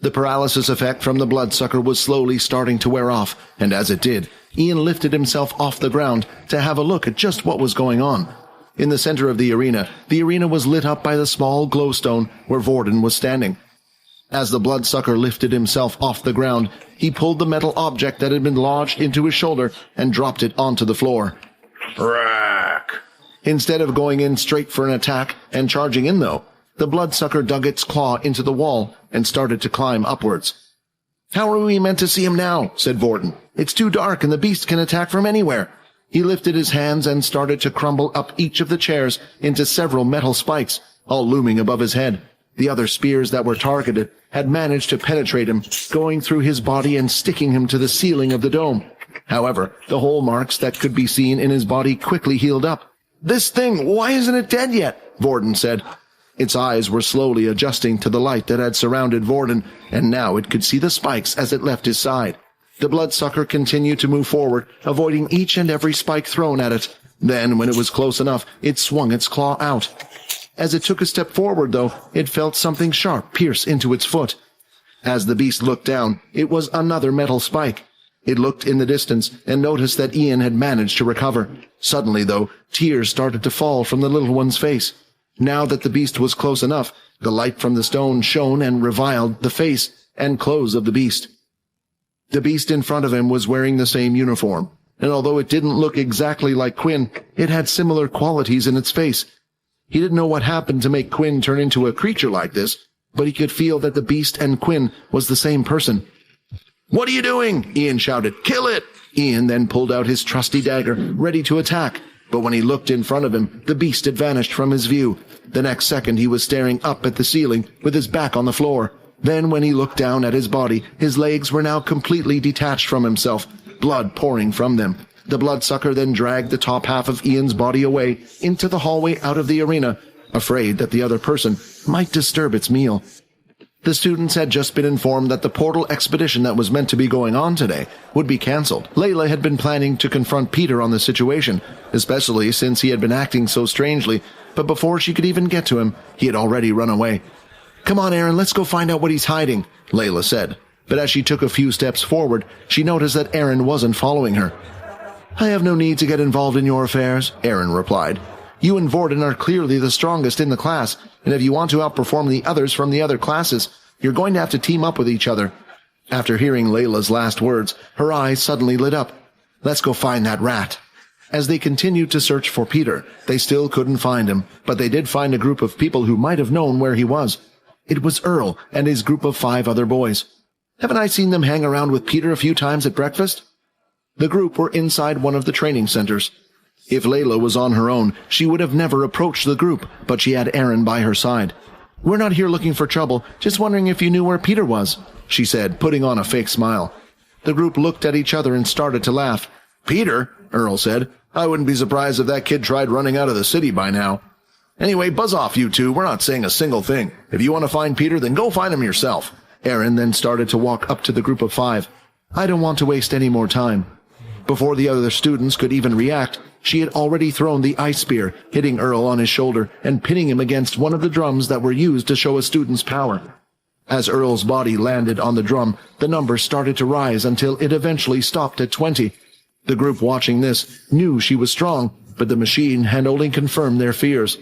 The paralysis effect from the bloodsucker was slowly starting to wear off, and as it did, Ian lifted himself off the ground to have a look at just what was going on. In the center of the arena was lit up by the small glowstone where Vorden was standing. As the bloodsucker lifted himself off the ground, he pulled the metal object that had been lodged into his shoulder and dropped it onto the floor. Rack! Instead of going in straight for an attack and charging in, though, the bloodsucker dug its claw into the wall and started to climb upwards. "How are we meant to see him now?" said Vorden. "It's too dark and the beast can attack from anywhere." He lifted his hands and started to crumble up each of the chairs into several metal spikes, all looming above his head. The other spears that were targeted had managed to penetrate him, going through his body and sticking him to the ceiling of the dome. However, the hole marks that could be seen in his body quickly healed up. "This thing, why isn't it dead yet?" Vorden said. Its eyes were slowly adjusting to the light that had surrounded Vorden, and now it could see the spikes as it left his side. The bloodsucker continued to move forward, avoiding each and every spike thrown at it. Then, when it was close enough, it swung its claw out. As it took a step forward, though, it felt something sharp pierce into its foot. As the beast looked down, it was another metal spike. It looked in the distance and noticed that Ian had managed to recover. Suddenly, though, tears started to fall from the little one's face. Now that the beast was close enough, the light from the stone shone and revealed the face and clothes of the beast. The beast in front of him was wearing the same uniform, and although it didn't look exactly like Quinn, it had similar qualities in its face. He didn't know what happened to make Quinn turn into a creature like this, but he could feel that the beast and Quinn was the same person. "What are you doing?" Ian shouted. "Kill it!" Ian then pulled out his trusty dagger, ready to attack. But when he looked in front of him, the beast had vanished from his view. The next second he was staring up at the ceiling, with his back on the floor. Then when he looked down at his body, his legs were now completely detached from himself, blood pouring from them. The bloodsucker then dragged the top half of Ian's body away into the hallway out of the arena, afraid that the other person might disturb its meal. The students had just been informed that the portal expedition that was meant to be going on today would be cancelled. Layla had been planning to confront Peter on the situation, especially since he had been acting so strangely, but before she could even get to him, he had already run away. "Come on, Aaron, let's go find out what he's hiding," Layla said. But as she took a few steps forward, she noticed that Aaron wasn't following her. "I have no need to get involved in your affairs," Aaron replied. "You and Vorden are clearly the strongest in the class, and if you want to outperform the others from the other classes, you're going to have to team up with each other." After hearing Layla's last words, her eyes suddenly lit up. "Let's go find that rat." As they continued to search for Peter, they still couldn't find him, but they did find a group of people who might have known where he was. It was Earl and his group of 5 other boys. "Haven't I seen them hang around with Peter a few times at breakfast?" The group were inside one of the training centers. If Layla was on her own, she would have never approached the group, but she had Aaron by her side. "We're not here looking for trouble, just wondering if you knew where Peter was," she said, putting on a fake smile. The group looked at each other and started to laugh. "Peter?" Earl said. "I wouldn't be surprised if that kid tried running out of the city by now. Anyway, buzz off, you two. We're not saying a single thing. If you want to find Peter, then go find him yourself." Aaron then started to walk up to the group of 5. "I don't want to waste any more time." Before the other students could even react, she had already thrown the ice spear, hitting Earl on his shoulder and pinning him against one of the drums that were used to show a student's power. As Earl's body landed on the drum, the number started to rise until it eventually stopped at 20. The group watching this knew she was strong, but the machine had only confirmed their fears.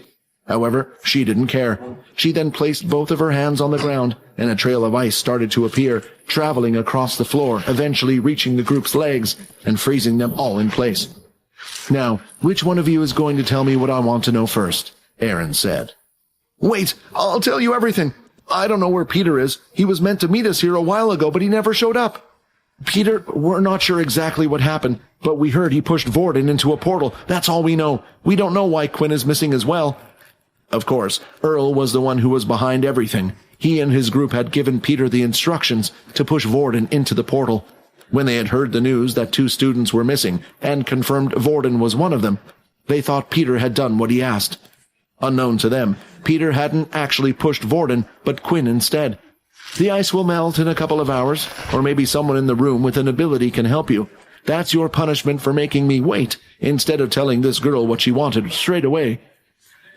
However, she didn't care. She then placed both of her hands on the ground, and a trail of ice started to appear, traveling across the floor, eventually reaching the group's legs and freezing them all in place. "Now, which one of you is going to tell me what I want to know first?" Aaron said. "Wait, I'll tell you everything. I don't know where Peter is. He was meant to meet us here a while ago, but he never showed up." "Peter, we're not sure exactly what happened, but we heard he pushed Vorden into a portal. That's all we know. We don't know why Quinn is missing as well." Of course, Earl was the one who was behind everything. He and his group had given Peter the instructions to push Vorden into the portal. When they had heard the news that 2 students were missing and confirmed Vorden was one of them, they thought Peter had done what he asked. Unknown to them, Peter hadn't actually pushed Vorden, but Quinn instead. "The ice will melt in a couple of hours, or maybe someone in the room with an ability can help you. That's your punishment for making me wait, instead of telling this girl what she wanted straight away."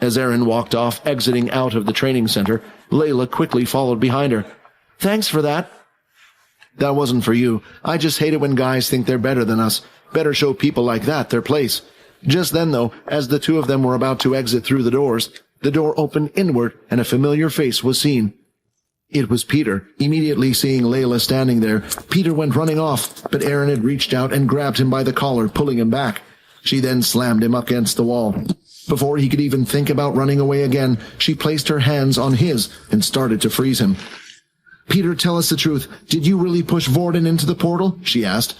As Aaron walked off, exiting out of the training center, Layla quickly followed behind her. Thanks for that." "That wasn't for you. I just hate it when guys think they're better than us. Better show people like that their place." Just then, though, as the two of them were about to exit through the doors, the door opened inward and a familiar face was seen. It was Peter. Immediately seeing Layla standing there, Peter went running off, but Erin had reached out and grabbed him by the collar, pulling him back. She then slammed him up against the wall. Before he could even think about running away again, she placed her hands on his and started to freeze him. "Peter, tell us the truth. Did you really push Vorden into the portal?" she asked.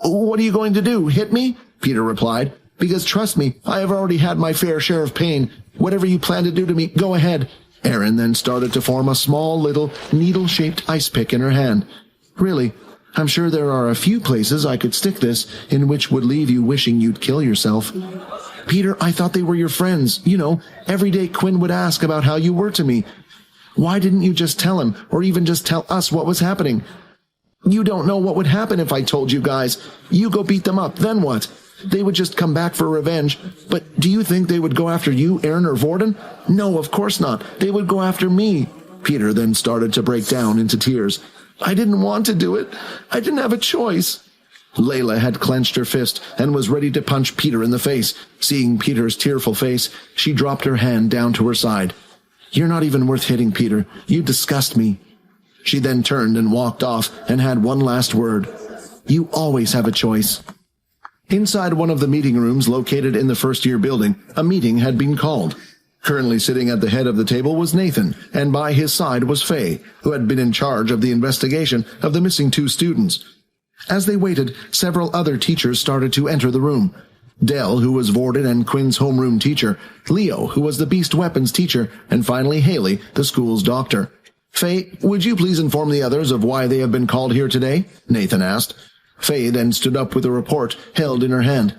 "What are you going to do, hit me?" Peter replied. "Because trust me, I have already had my fair share of pain. Whatever you plan to do to me, go ahead." Erin then started to form a small little needle-shaped ice pick in her hand. "Really, I'm sure there are a few places I could stick this in which would leave you wishing you'd kill yourself." "Peter, I thought they were your friends. You know, every day Quinn would ask about how you were to me. Why didn't you just tell him, or even just tell us what was happening?" "You don't know what would happen if I told you guys. You go beat them up, then what? They would just come back for revenge. But do you think they would go after you, Erin or Vorden? No, of course not. They would go after me." Peter then started to break down into tears. "I didn't want to do it. I didn't have a choice." Layla had clenched her fist and was ready to punch Peter in the face. Seeing Peter's tearful face, she dropped her hand down to her side. "You're not even worth hitting, Peter. You disgust me." She then turned and walked off and had one last word. "You always have a choice." Inside one of the meeting rooms located in the first-year building, a meeting had been called. Currently sitting at the head of the table was Nathan, and by his side was Faye, who had been in charge of the investigation of the missing two students. As they waited, several other teachers started to enter the room. Dell, who was Vorden and Quinn's homeroom teacher, Leo, who was the beast weapons teacher, and finally Haley, the school's doctor. "Faye, would you please inform the others of why they have been called here today?" Nathan asked. Faye then stood up with a report held in her hand.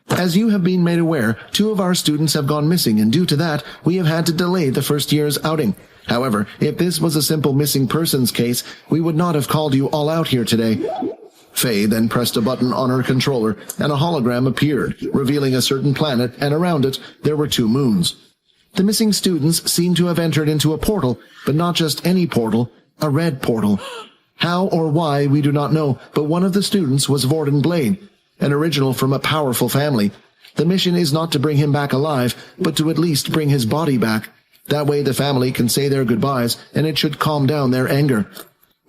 "As you have been made aware, 2 of our students have gone missing, and due to that, we have had to delay the first year's outing. However, if this was a simple missing persons case, we would not have called you all out here today." Faye then pressed a button on her controller, and a hologram appeared, revealing a certain planet, and around it there were 2 moons. The missing students seemed to have entered into a portal, but not just any portal, a red portal. How or why we do not know, but one of the students was Vorden Blade, an original from a powerful family. The mission is not to bring him back alive, but to at least bring his body back. That way the family can say their goodbyes, and it should calm down their anger.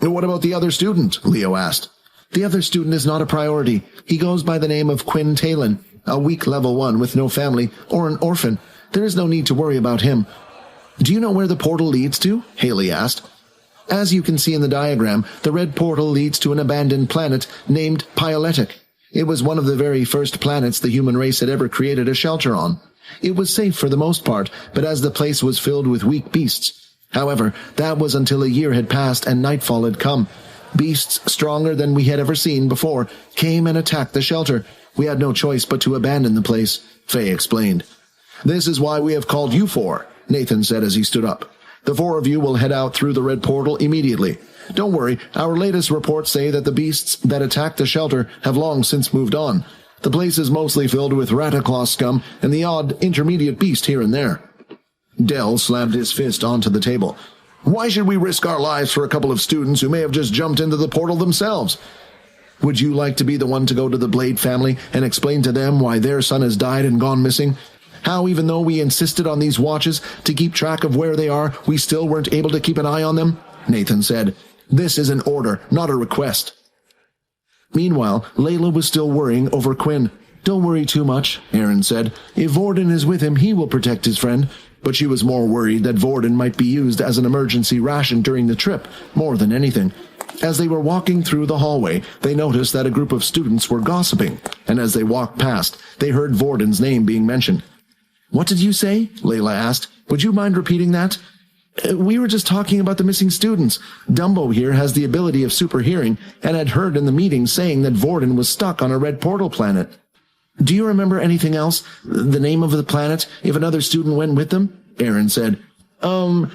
"What about the other student?" Leo asked. "The other student is not a priority. He goes by the name of Quinn Talon, a weak level 1 with no family, or an orphan. There is no need to worry about him." "Do you know where the portal leads to?" Haley asked. "As you can see in the diagram, the red portal leads to an abandoned planet named Pyoletic. It was one of the very first planets the human race had ever created a shelter on. It was safe for the most part, but as the place was filled with weak beasts. However, that was until a year had passed and nightfall had come. Beasts stronger than we had ever seen before came and attacked the shelter. We had no choice but to abandon the place," Faye explained. "This is why we have called you 4, Nathan said as he stood up. "The 4 of you will head out through the red portal immediately. Don't worry, our latest reports say that the beasts that attacked the shelter have long since moved on. The place is mostly filled with Rataclaw scum and the odd intermediate beast here and there." Dell slammed his fist onto the table. "Why should we risk our lives for a couple of students who may have just jumped into the portal themselves? Would you like to be the one to go to the Blade family and explain to them why their son has died and gone missing? How, even though we insisted on these watches to keep track of where they are, we still weren't able to keep an eye on them?" Nathan said. "This is an order, not a request." Meanwhile, Layla was still worrying over Quinn. "Don't worry too much," Erin said. "If Vorden is with him, he will protect his friend." But she was more worried that Vorden might be used as an emergency ration during the trip, more than anything. As they were walking through the hallway, they noticed that a group of students were gossiping, and as they walked past, they heard Vorden's name being mentioned. "What did you say?" Layla asked. "Would you mind repeating that?" "We were just talking about the missing students. Dumbo here has the ability of super hearing, and had heard in the meeting saying that Vorden was stuck on a red portal planet." "Do you remember anything else? The name of the planet, if another student went with them?" Erin said.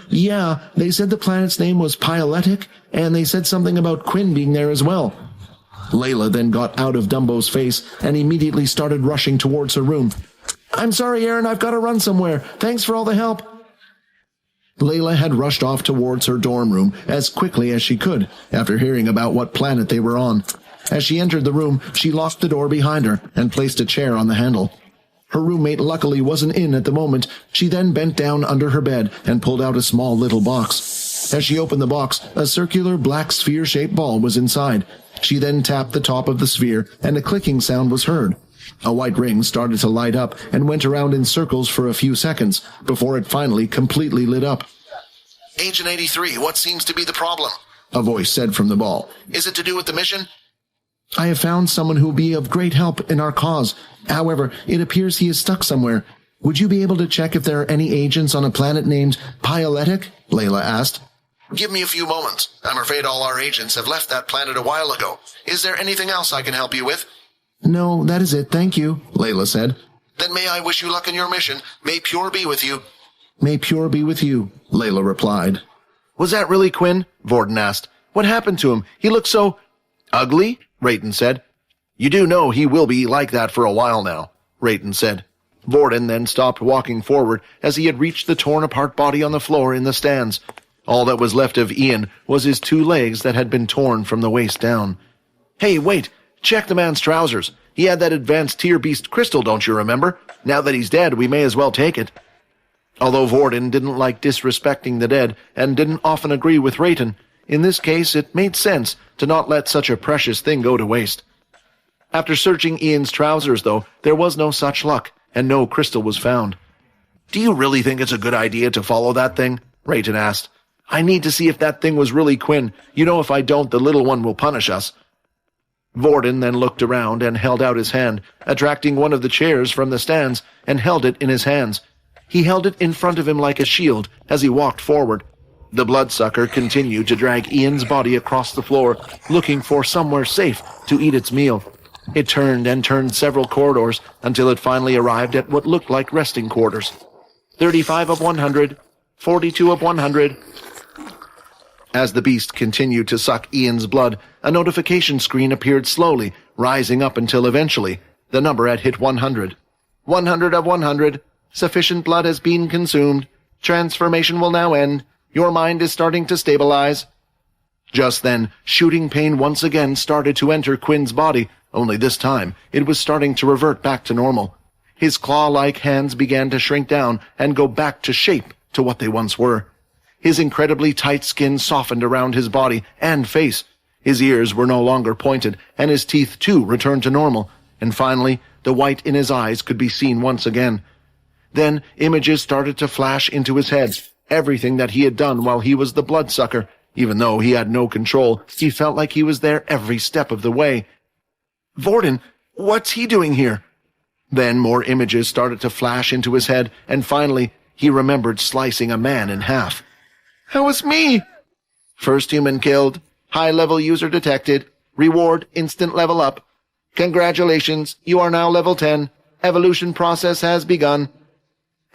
Yeah, they said the planet's name was Pyoletic, and they said something about Quinn being there as well." Layla then got out of Dumbo's face and immediately started rushing towards her room. "I'm sorry, Erin, I've got to run somewhere. Thanks for all the help." Layla had rushed off towards her dorm room as quickly as she could after hearing about what planet they were on. As she entered the room, she locked the door behind her and placed a chair on the handle. Her roommate luckily wasn't in at the moment. She then bent down under her bed and pulled out a small little box. As she opened the box, a circular black sphere-shaped ball was inside. She then tapped the top of the sphere, and a clicking sound was heard. A white ring started to light up and went around in circles for a few seconds before it finally completely lit up. Agent 83, what seems to be the problem? A voice said from the ball. Is it to do with the mission? I have found someone who will be of great help in our cause. However, it appears he is stuck somewhere. Would you be able to check if there are any agents on a planet named Pyoletic? Layla asked. Give me a few moments. I'm afraid all our agents have left that planet a while ago. Is there anything else I can help you with? No, that is it, thank you, Layla said. Then may I wish you luck in your mission. May Pure be with you. May Pure be with you, Layla replied. Was that really Quinn? Vorden asked. What happened to him? He looked so ugly, Rayton said. You do know he will be like that for a while now, Rayton said. Vorden then stopped walking forward as he had reached the torn-apart body on the floor in the stands. All that was left of Ian was his 2 legs that had been torn from the waist down. Hey, wait! Check the man's trousers. He had that advanced tier beast crystal, don't you remember? Now that he's dead, we may as well take it. Although Vorden didn't like disrespecting the dead and didn't often agree with Rayton, in this case it made sense to not let such a precious thing go to waste. After searching Ian's trousers, though, there was no such luck, and no crystal was found. Do you really think it's a good idea to follow that thing? Rayton asked. I need to see if that thing was really Quinn. You know, if I don't, the little one will punish us. Vorden then looked around and held out his hand, attracting one of the chairs from the stands, and held it in his hands. He held it in front of him like a shield as he walked forward. The bloodsucker continued to drag Ian's body across the floor, looking for somewhere safe to eat its meal. It turned and turned several corridors until it finally arrived at what looked like resting quarters. 35 of 100, 42 of 100. As the beast continued to suck Ian's blood, a notification screen appeared slowly, rising up until eventually the number had hit 100. 100 of 100. Sufficient blood has been consumed. Transformation will now end. Your mind is starting to stabilize. Just then, shooting pain once again started to enter Quinn's body, only this time it was starting to revert back to normal. His claw-like hands began to shrink down and go back to shape to what they once were. His incredibly tight skin softened around his body and face. His ears were no longer pointed, and his teeth too returned to normal, and finally the white in his eyes could be seen once again. Then images started to flash into his head, everything that he had done while he was the bloodsucker. Even though he had no control, he felt like he was there every step of the way. Vorden, what's he doing here? Then more images started to flash into his head, and finally he remembered slicing a man in half. That was me! First human killed. High-level user detected. Reward, instant level up. Congratulations, you are now level 10. Evolution process has begun.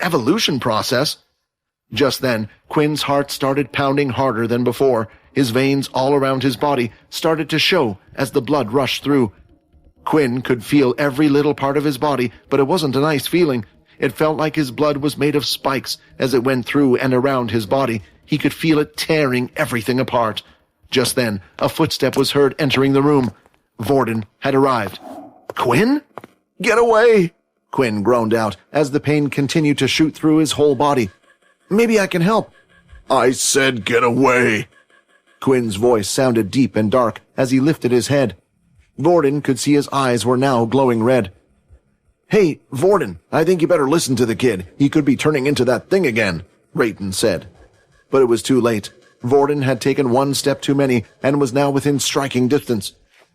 Evolution process? Just then, Quinn's heart started pounding harder than before. His veins all around his body started to show as the blood rushed through. Quinn could feel every little part of his body, but it wasn't a nice feeling. It felt like his blood was made of spikes as it went through and around his body. He could feel it tearing everything apart. Just then, a footstep was heard entering the room. Vorden had arrived. Quinn? Get away! Quinn groaned out as the pain continued to shoot through his whole body. Maybe I can help. I said get away. Quinn's voice sounded deep and dark as he lifted his head. Vorden could see his eyes were now glowing red. Hey, Vorden, I think you better listen to the kid. He could be turning into that thing again, Rayton said. But it was too late. Vorden had taken one step too many and was now within striking distance.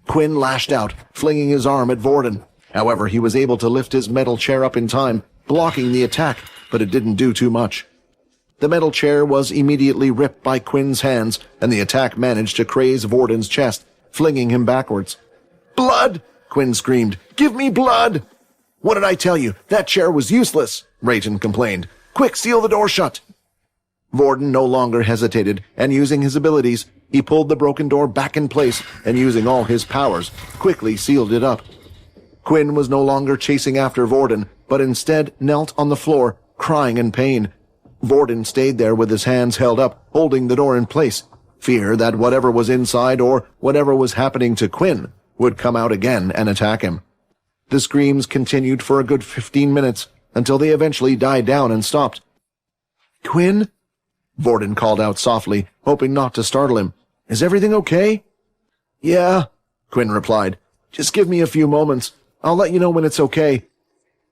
Quinn lashed out, flinging his arm at Vorden. However, he was able to lift his metal chair up in time, blocking the attack, but it didn't do too much. The metal chair was immediately ripped by Quinn's hands, and the attack managed to craze Vorden's chest, flinging him backwards. Blood! Quinn screamed. Give me blood! What did I tell you? That chair was useless, Rayton complained. Quick, seal the door shut! Vorden no longer hesitated, and using his abilities, he pulled the broken door back in place, and using all his powers, quickly sealed it up. Quinn was no longer chasing after Vorden, but instead knelt on the floor, crying in pain. Vorden stayed there with his hands held up, holding the door in place. Fear that whatever was inside or whatever was happening to Quinn would come out again and attack him. The screams continued for a good 15 minutes, until they eventually died down and stopped. "Quinn?" Vorden called out softly, hoping not to startle him. "Is everything okay?" "Yeah," Quinn replied. "Just give me a few moments. I'll let you know when it's okay."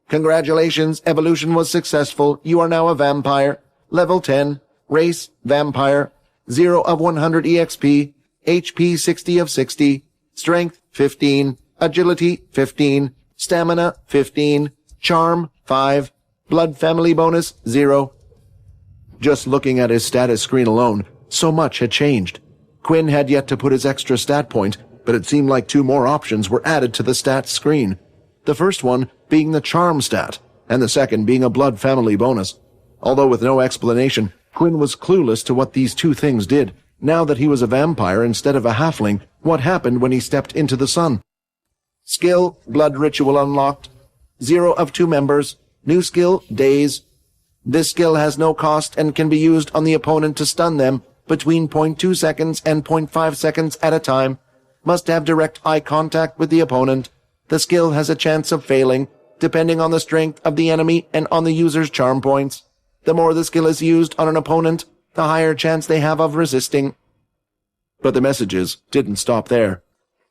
"Congratulations, evolution was successful. You are now a vampire. Level 10. Race, vampire. 0 of 100 EXP. HP 60 of 60. Strength, 15. Agility, 15. Stamina, 15. Charm, 5. Blood family bonus, 0. Just looking at his status screen alone, so much had changed. Quinn had yet to put his extra stat point, but it seemed like 2 more options were added to the stats screen. The first one being the charm stat, and the second being a blood family bonus. Although with no explanation, Quinn was clueless to what these 2 things did. Now that he was a vampire instead of a halfling, what happened when he stepped into the sun? Skill, blood ritual unlocked. 0 of 2 members. New skill, daze. This skill has no cost and can be used on the opponent to stun them between 0.2 seconds and 0.5 seconds at a time. Must have direct eye contact with the opponent. The skill has a chance of failing, depending on the strength of the enemy and on the user's charm points. The more the skill is used on an opponent, the higher chance they have of resisting. But the messages didn't stop there.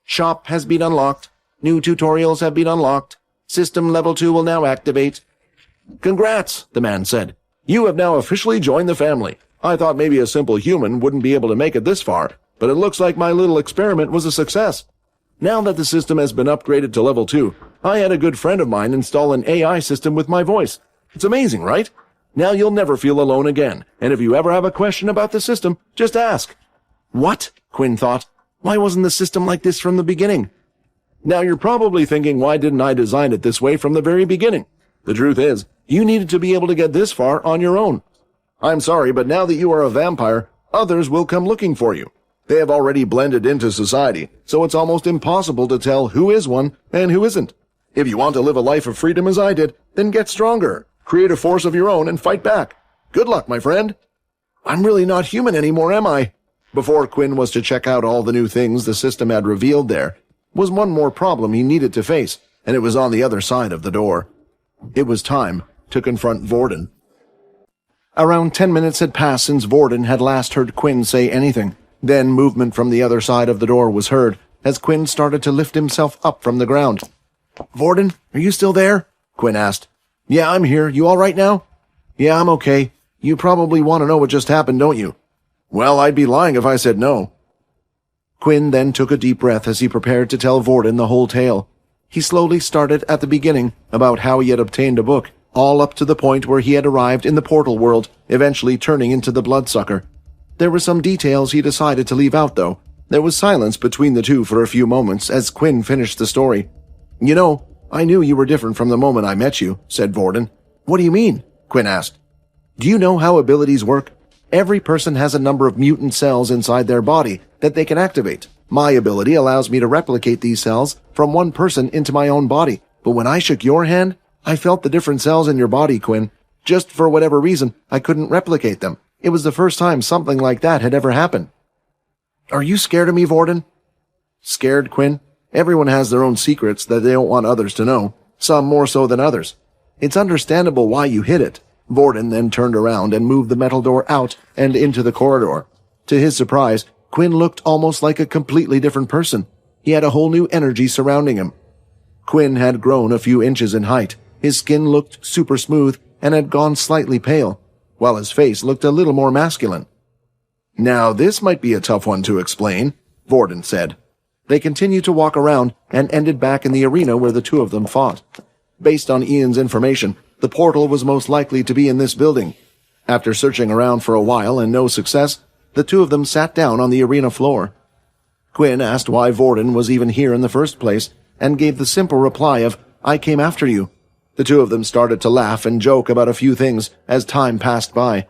Shop has been unlocked. New tutorials have been unlocked. System level 2 will now activate. "Congrats," the man said. "You have now officially joined the family. I thought maybe a simple human wouldn't be able to make it this far, but it looks like my little experiment was a success. Now that the system has been upgraded to level 2, I had a good friend of mine install an AI system with my voice. It's amazing, right? Now you'll never feel alone again, and if you ever have a question about the system, just ask." "What?" Quinn thought. "Why wasn't the system like this from the beginning?" Now you're probably thinking, why didn't I design it this way from the very beginning? The truth is, you needed to be able to get this far on your own. I'm sorry, but now that you are a vampire, others will come looking for you. They have already blended into society, so it's almost impossible to tell who is one and who isn't. If you want to live a life of freedom as I did, then get stronger. Create a force of your own and fight back. Good luck, my friend. I'm really not human anymore, am I? Before Quinn was to check out all the new things the system had revealed there, was one more problem he needed to face, and it was on the other side of the door. It was time to confront Vorden. Around 10 minutes had passed since Vorden had last heard Quinn say anything. Then movement from the other side of the door was heard, as Quinn started to lift himself up from the ground. "Vorden, are you still there?" Quinn asked. "Yeah, I'm here. You all right now?" "Yeah, I'm okay. You probably want to know what just happened, don't you?" "Well, I'd be lying if I said no." Quinn then took a deep breath as he prepared to tell Vorden the whole tale. He slowly started at the beginning, about how he had obtained a book, all up to the point where he had arrived in the portal world, eventually turning into the bloodsucker. There were some details he decided to leave out, though. There was silence between the two for a few moments as Quinn finished the story. "You know, I knew you were different from the moment I met you," said Vorden. "What do you mean?" Quinn asked. "Do you know how abilities work? Every person has a number of mutant cells inside their body that they can activate. My ability allows me to replicate these cells from one person into my own body. But when I shook your hand, I felt the different cells in your body, Quinn. Just for whatever reason, I couldn't replicate them. It was the first time something like that had ever happened." "Are you scared of me, Vorden?" "Scared, Quinn? Everyone has their own secrets that they don't want others to know, some more so than others. It's understandable why you hid it." Vorden then turned around and moved the metal door out and into the corridor. To his surprise, Quinn looked almost like a completely different person. He had a whole new energy surrounding him. Quinn had grown a few inches in height. His skin looked super smooth and had gone slightly pale, while his face looked a little more masculine. "Now this might be a tough one to explain," Vorden said. They continued to walk around and ended back in the arena where the two of them fought. Based on Ian's information, the portal was most likely to be in this building. After searching around for a while and no success, the two of them sat down on the arena floor. Quinn asked why Vorden was even here in the first place, and gave the simple reply of, "I came after you." The two of them started to laugh and joke about a few things as time passed by.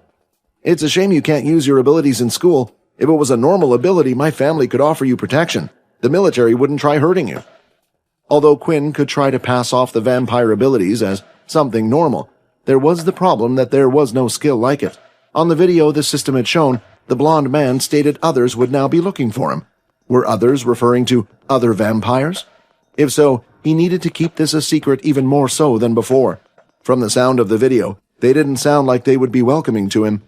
"It's a shame you can't use your abilities in school. If it was a normal ability, my family could offer you protection. The military wouldn't try hurting you." Although Quinn could try to pass off the vampire abilities as something normal, There was the problem that there was no skill like it. On the video the system had shown, the blond man stated others would now be looking for him. Were others referring to other vampires? If so, he needed to keep this a secret even more so than before. From the sound of the video, they didn't sound like they would be welcoming to him.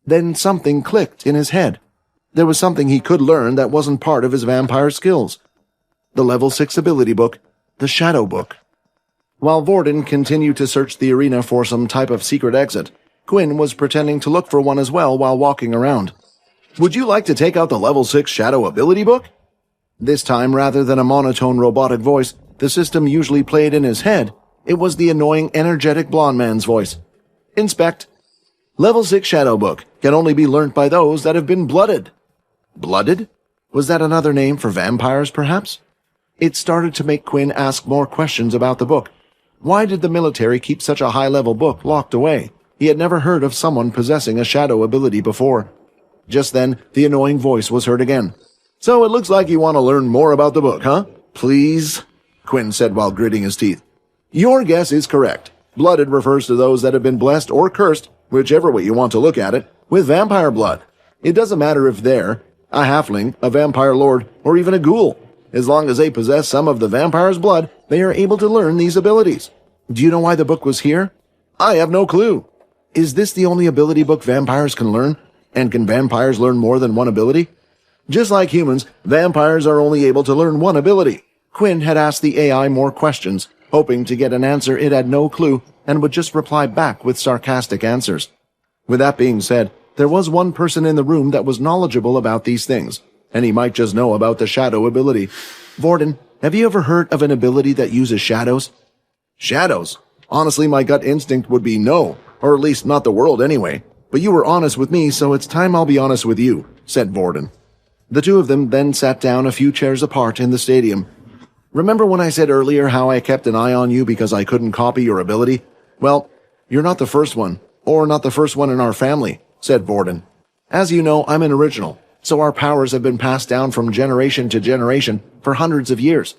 Then something clicked in his head. There was something he could learn that wasn't part of his vampire skills. The level 6 ability book, the Shadow Book. While Vorden continued to search the arena for some type of secret exit, Quinn was pretending to look for one as well while walking around. "Would you like to take out the level 6 Shadow ability book?" This time, rather than a monotone robotic voice the system usually played in his head, it was the annoying, energetic blonde man's voice. "Inspect. Level 6 Shadow Book can only be learnt by those that have been blooded." Blooded? Was that another name for vampires, perhaps? It started to make Quinn ask more questions about the book. Why did the military keep such a high-level book locked away? He had never heard of someone possessing a shadow ability before. Just then, the annoying voice was heard again. "So it looks like you want to learn more about the book, huh? Please?" Quinn said while gritting his teeth. "Your guess is correct. Blooded refers to those that have been blessed or cursed, whichever way you want to look at it, with vampire blood. It doesn't matter if they're a halfling, a vampire lord, or even a ghoul. As long as they possess some of the vampire's blood, they are able to learn these abilities. Do you know why the book was here?" "I have no clue." "Is this the only ability book vampires can learn? And can vampires learn more than one ability?" "Just like humans, vampires are only able to learn one ability." Quinn had asked the AI more questions, hoping to get an answer it had no clue and would just reply back with sarcastic answers. With that being said, there was one person in the room that was knowledgeable about these things, and he might just know about the shadow ability. "Vorden, have you ever heard of an ability that uses shadows?" "Shadows? Honestly, my gut instinct would be no, or at least not the world anyway. But you were honest with me, so it's time I'll be honest with you," said Vorden. The two of them then sat down a few chairs apart in the stadium. "Remember when I said earlier how I kept an eye on you because I couldn't copy your ability? Well, you're not the first one, or not the first one in our family," said Vorden. "As you know, I'm an original, so our powers have been passed down from generation to generation for hundreds of years.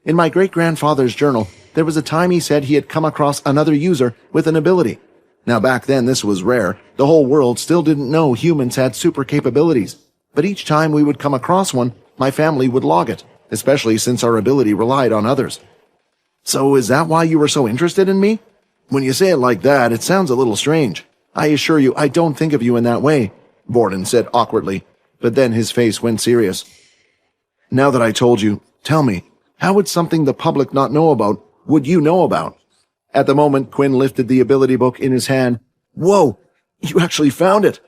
In my great-grandfather's journal, there was a time he said he had come across another user with an ability. Now back then this was rare. The whole world still didn't know humans had super capabilities. But each time we would come across one, my family would log it, especially since our ability relied on others." "So is that why you were so interested in me?" "When you say it like that, it sounds a little strange. I assure you I don't think of you in that way," Vorden said awkwardly, but then his face went serious. "Now that I told you, tell me, how would something the public not know about would you know about?" At the moment, Quinn lifted the ability book in his hand. "Whoa! You actually found it!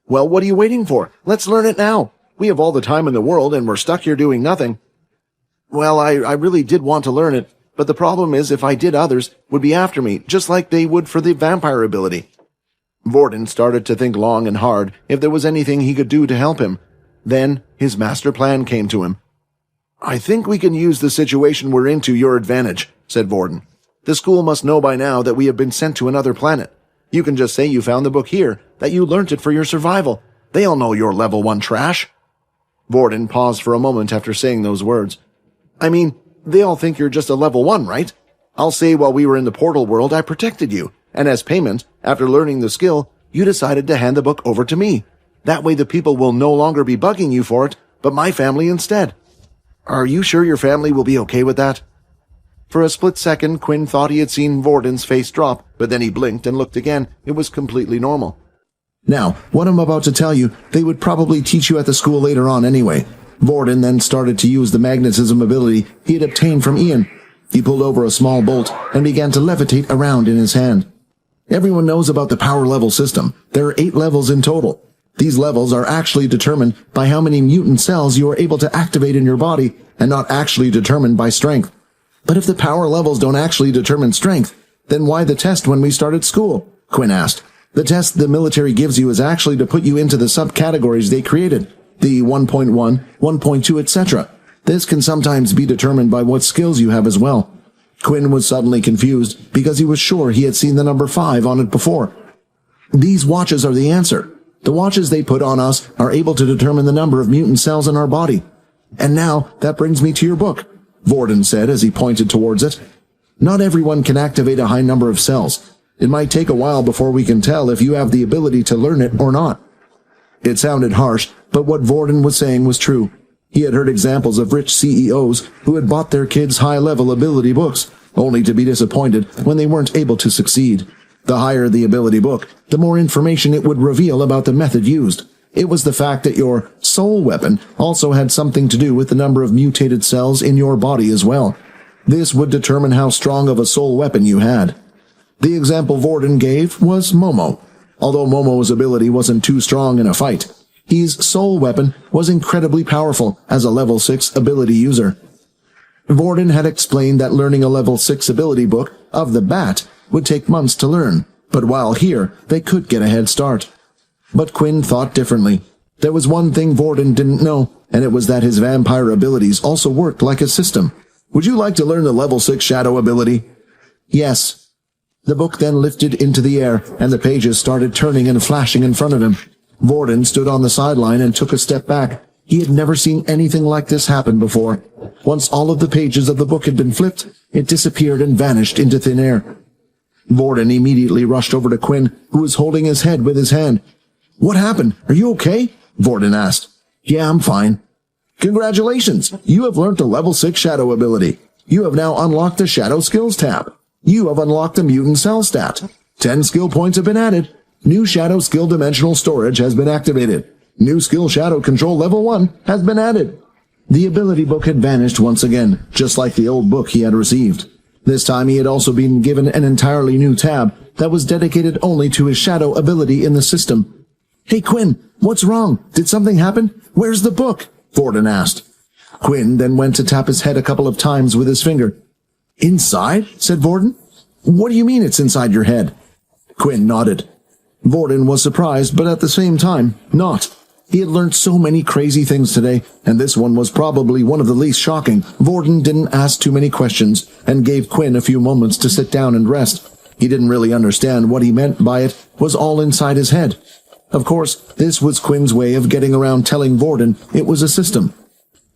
Well, what are you waiting for? Let's learn it now. We have all the time in the world, and we're stuck here doing nothing." "Well, I really did want to learn it, but the problem is if I did, others would be after me, just like they would for the vampire ability." Vorden started to think long and hard if there was anything he could do to help him. Then his master plan came to him. "I think we can use the situation we're in to your advantage," said Vorden. "The school must know by now that we have been sent to another planet. You can just say you found the book here, that you learnt it for your survival. They'll know you're level 1 trash." Vorden paused for a moment after saying those words. "I mean, they all think you're just a level 1, right? I'll say while we were in the portal world I protected you, and as payment, after learning the skill, you decided to hand the book over to me. That way the people will no longer be bugging you for it, but my family instead. Are you sure your family will be okay with that?" For a split second, Quinn thought he had seen Vorden's face drop, but then he blinked and looked again. It was completely normal. "Now, what I'm about to tell you, they would probably teach you at the school later on anyway." Vorden then started to use the magnetism ability he had obtained from Ian. He pulled over a small bolt and began to levitate around in his hand. Everyone knows about the power level system. There are 8 levels in total. These levels are actually determined by how many mutant cells you are able to activate in your body, and not actually determined by strength. But if the power levels don't actually determine strength, then why the test when we started school? Quinn asked. The test the military gives you is actually to put you into the subcategories they created, the 1.1, 1.2, etc. This can sometimes be determined by what skills you have as well. Quinn was suddenly confused because he was sure he had seen the number 5 on it before. These watches are the answer. The watches they put on us are able to determine the number of mutant cells in our body. And now that brings me to your book, Vorden said as he pointed towards it. Not everyone can activate a high number of cells. It might take a while before we can tell if you have the ability to learn it or not." It sounded harsh, but what Vorden was saying was true. He had heard examples of rich CEOs who had bought their kids high-level ability books, only to be disappointed when they weren't able to succeed. The higher the ability book, the more information it would reveal about the method used. It was the fact that your soul weapon also had something to do with the number of mutated cells in your body as well. This would determine how strong of a soul weapon you had. The example Vorden gave was Momo. Although Momo's ability wasn't too strong in a fight, his soul weapon was incredibly powerful as a level 6 ability user. Vorden had explained that learning a level 6 ability book of the Bat would take months to learn, but while here, they could get a head start. But Quinn thought differently. There was one thing Vorden didn't know, and it was that his vampire abilities also worked like a system. "Would you like to learn the level 6 shadow ability?" "Yes." The book then lifted into the air, and the pages started turning and flashing in front of him. Vorden stood on the sideline and took a step back. He had never seen anything like this happen before. Once all of the pages of the book had been flipped, it disappeared and vanished into thin air. Vorden immediately rushed over to Quinn, who was holding his head with his hand. "What happened? Are you okay?" Vorden asked. "Yeah, I'm fine." "Congratulations! You have learned the level 6 shadow ability. You have now unlocked the Shadow Skills tab. You have unlocked the Mutant Cell stat. 10 skill points have been added. New Shadow Skill Dimensional Storage has been activated. New Skill Shadow Control Level 1 has been added." The ability book had vanished once again, just like the old book he had received. This time he had also been given an entirely new tab that was dedicated only to his shadow ability in the system. "Hey Quinn, what's wrong? Did something happen? Where's the book?" Vorden asked. Quinn then went to tap his head a couple of times with his finger. "Inside?" said Vorden. "What do you mean it's inside your head?" Quinn nodded. Vorden was surprised, but at the same time, not. He had learned so many crazy things today, and this one was probably one of the least shocking. Vorden didn't ask too many questions, and gave Quinn a few moments to sit down and rest. He didn't really understand what he meant by it was all inside his head. Of course, this was Quinn's way of getting around telling Vorden it was a system.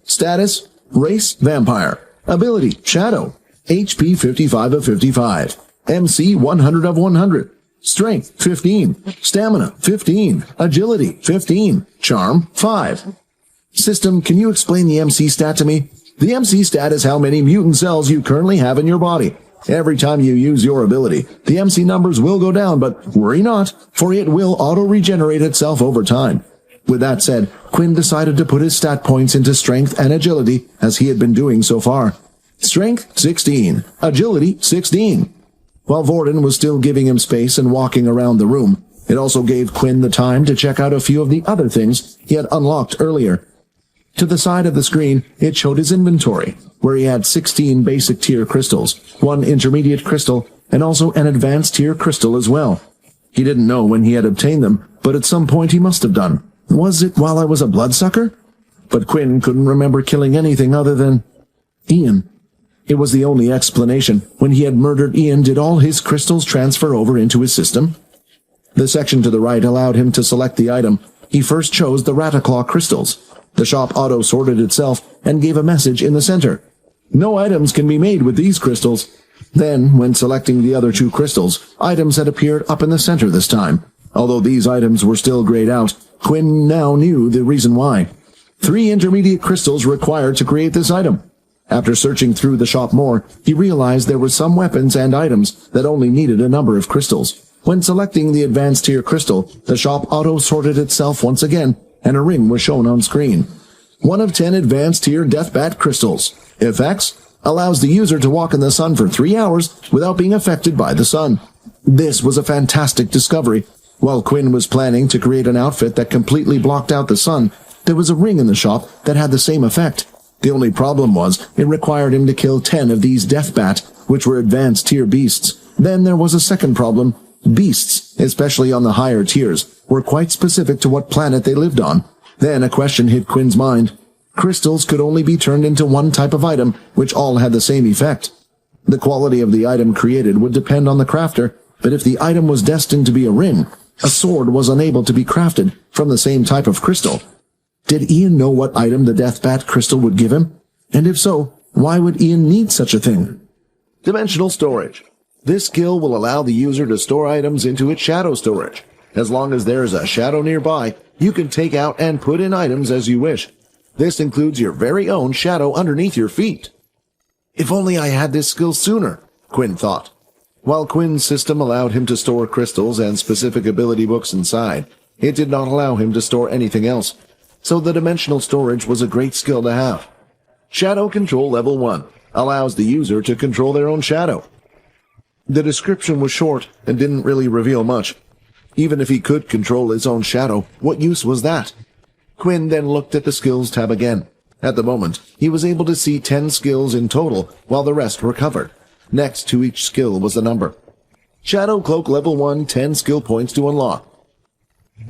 Status: Race: Vampire. Ability: Shadow. HP 55 of 55. MC 100 of 100. Strength 15. Stamina 15. Agility 15. Charm 5. System: can you explain the MC stat to me? The MC stat is how many mutant cells you currently have in your body. Every time you use your ability, the MC numbers will go down, but worry not, for it will auto-regenerate itself over time. With that said, Quinn decided to put his stat points into strength and agility, as he had been doing so far. Strength 16. Agility 16. While Vorden was still giving him space and walking around the room, it also gave Quinn the time to check out a few of the other things he had unlocked earlier. To the side of the screen, it showed his inventory, where he had 16 basic tier crystals, 1 intermediate crystal, and also an advanced tier crystal as well. He didn't know when he had obtained them, but at some point he must have done. Was it while I was a bloodsucker? But Quinn couldn't remember killing anything other than Ian. It was the only explanation. When he had murdered Ian, did all his crystals transfer over into his system? The section to the right allowed him to select the item. He first chose the Rataclaw crystals. The shop auto-sorted itself and gave a message in the center. No items can be made with these crystals. Then, when selecting the other 2 crystals, items had appeared up in the center this time. Although these items were still grayed out, Quinn now knew the reason why. 3 intermediate crystals required to create this item. After searching through the shop more, he realized there were some weapons and items that only needed a number of crystals. When selecting the advanced tier crystal, the shop auto-sorted itself once again, and a ring was shown on screen. 1 of 10 advanced tier Deathbat crystals. Effects: allows the user to walk in the sun for 3 hours without being affected by the sun. This was a fantastic discovery. While Quinn was planning to create an outfit that completely blocked out the sun, there was a ring in the shop that had the same effect. The only problem was, it required him to kill 10 of these Deathbat, which were advanced tier beasts. Then there was a second problem. Beasts, especially on the higher tiers, were quite specific to what planet they lived on. Then a question hit Quinn's mind. Crystals could only be turned into one type of item, which all had the same effect. The quality of the item created would depend on the crafter, but if the item was destined to be a ring, a sword was unable to be crafted from the same type of crystal. Did Ian know what item the Deathbat crystal would give him? And if so, why would Ian need such a thing? Dimensional storage. This skill will allow the user to store items into its shadow storage. As long as there is a shadow nearby, you can take out and put in items as you wish. This includes your very own shadow underneath your feet. If only I had this skill sooner, Quinn thought. While Quinn's system allowed him to store crystals and specific ability books inside, it did not allow him to store anything else, so the dimensional storage was a great skill to have. Shadow Control Level 1 allows the user to control their own shadow. The description was short and didn't really reveal much. Even if he could control his own shadow, what use was that? Quinn then looked at the skills tab again. At the moment, he was able to see 10 skills in total, while the rest were covered. Next to each skill was the number. Shadow Cloak Level 1, 10 skill points to unlock.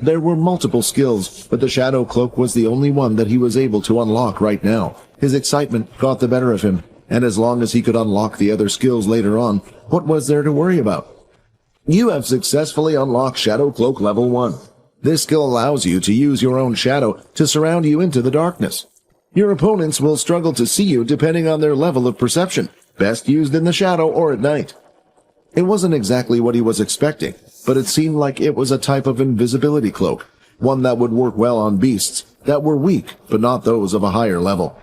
There were multiple skills, but the Shadow Cloak was the only one that he was able to unlock right now. His excitement got the better of him, and as long as he could unlock the other skills later on, what was there to worry about? You have successfully unlocked Shadow Cloak Level 1. This skill allows you to use your own shadow to surround you into the darkness. Your opponents will struggle to see you depending on their level of perception, best used in the shadow or at night. It wasn't exactly what he was expecting, but it seemed like it was a type of invisibility cloak, one that would work well on beasts that were weak but not those of a higher level.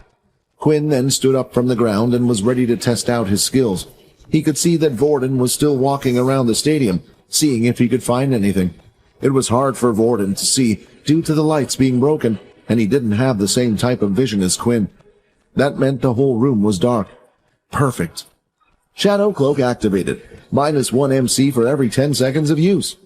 Quinn then stood up from the ground and was ready to test out his skills. He could see that Vorden was still walking around the stadium, seeing if he could find anything. It was hard for Vorden to see due to the lights being broken, and he didn't have the same type of vision as Quinn. That meant the whole room was dark. Perfect. Shadow Cloak activated. -1 MC for every 10 seconds of use.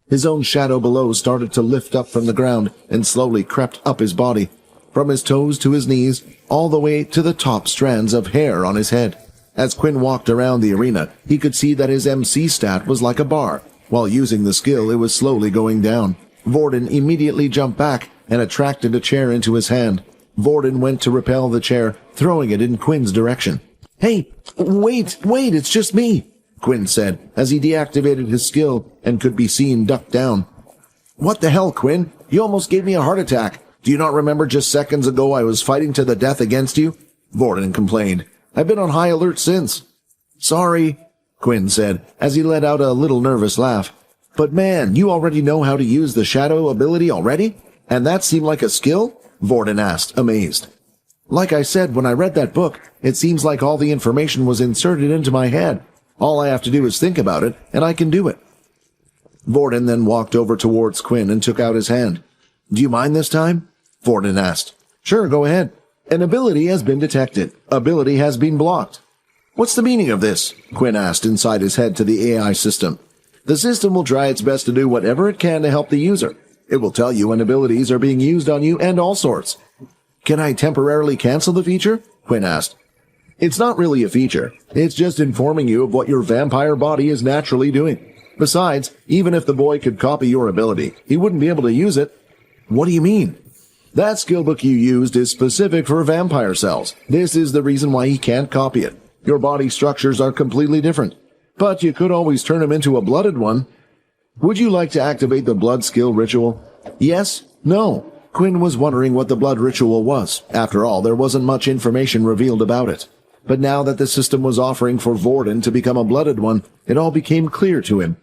His own shadow below started to lift up from the ground and slowly crept up his body, from his toes to his knees, all the way to the top strands of hair on his head. As Quinn walked around the arena, he could see that his MC stat was like a bar. While using the skill, it was slowly going down. Vorden immediately jumped back and attracted a chair into his hand. Vorden went to repel the chair, throwing it in Quinn's direction. "Hey, wait, it's just me," Quinn said, as he deactivated his skill and could be seen ducked down. "What the hell, Quinn? You almost gave me a heart attack. Do you not remember just seconds ago I was fighting to the death against you?" Vorden complained. "I've been on high alert since." "Sorry," Quinn said, as he let out a little nervous laugh. "But man, you already know how to use the shadow ability already? And that seemed like a skill?" Vorden asked, amazed. "Like I said, when I read that book, it seems like all the information was inserted into my head. All I have to do is think about it, and I can do it." Vorden then walked over towards Quinn and took out his hand. "Do you mind this time?" Vorden asked. "Sure, go ahead." "An ability has been detected. Ability has been blocked." "What's the meaning of this?" Quinn asked inside his head to the AI system. "The system will try its best to do whatever it can to help the user. It will tell you when abilities are being used on you and all sorts." "Can I temporarily cancel the feature?" Quinn asked. "It's not really a feature. It's just informing you of what your vampire body is naturally doing. Besides, even if the boy could copy your ability, he wouldn't be able to use it." "What do you mean?" "That skill book you used is specific for vampire cells. This is the reason why he can't copy it. Your body structures are completely different. But you could always turn him into a blooded one. Would you like to activate the blood skill ritual?" "Yes? No?" Quinn was wondering what the blood ritual was. After all, there wasn't much information revealed about it. But now that the system was offering for Vorden to become a blooded one, it all became clear to him.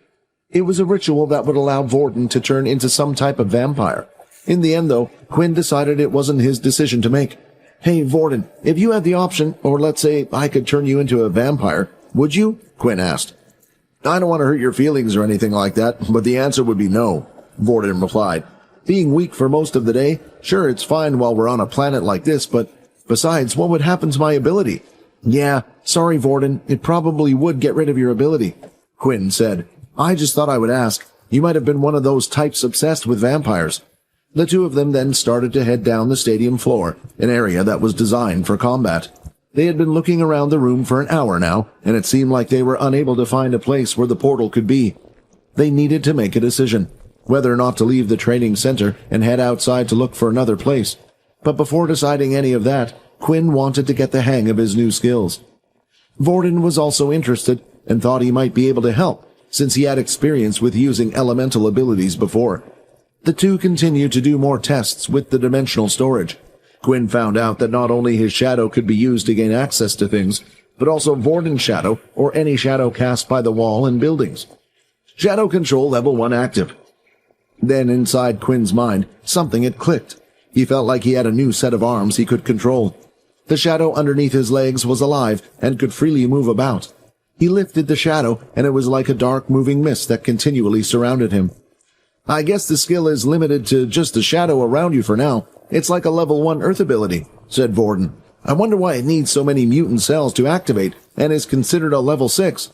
It was a ritual that would allow Vorden to turn into some type of vampire. In the end, though, Quinn decided it wasn't his decision to make. "Hey, Vorden, if you had the option, or let's say I could turn you into a vampire, would you?" Quinn asked. "I don't want to hurt your feelings or anything like that, but the answer would be no," Vorden replied. "Being weak for most of the day, sure, it's fine while we're on a planet like this, but besides, what would happen to my ability?" "Yeah, sorry, Vorden, it probably would get rid of your ability," Quinn said. "I just thought I would ask. You might have been one of those types obsessed with vampires." The two of them then started to head down the stadium floor, an area that was designed for combat. They had been looking around the room for an hour now, and it seemed like they were unable to find a place where the portal could be. They needed to make a decision, whether or not to leave the training center and head outside to look for another place. But before deciding any of that, Quinn wanted to get the hang of his new skills. Vorden was also interested and thought he might be able to help, since he had experience with using elemental abilities before. The two continued to do more tests with the dimensional storage. Quinn found out that not only his shadow could be used to gain access to things, but also Vorden's shadow or any shadow cast by the wall and buildings. Shadow control level 1 active. Then inside Quinn's mind, something had clicked. He felt like he had a new set of arms he could control. The shadow underneath his legs was alive and could freely move about. He lifted the shadow, and it was like a dark moving mist that continually surrounded him. I guess the skill is limited to just a shadow around you for now. It's like a level 1 Earth ability, said Vorden. I wonder why it needs so many mutant cells to activate and is considered a level 6.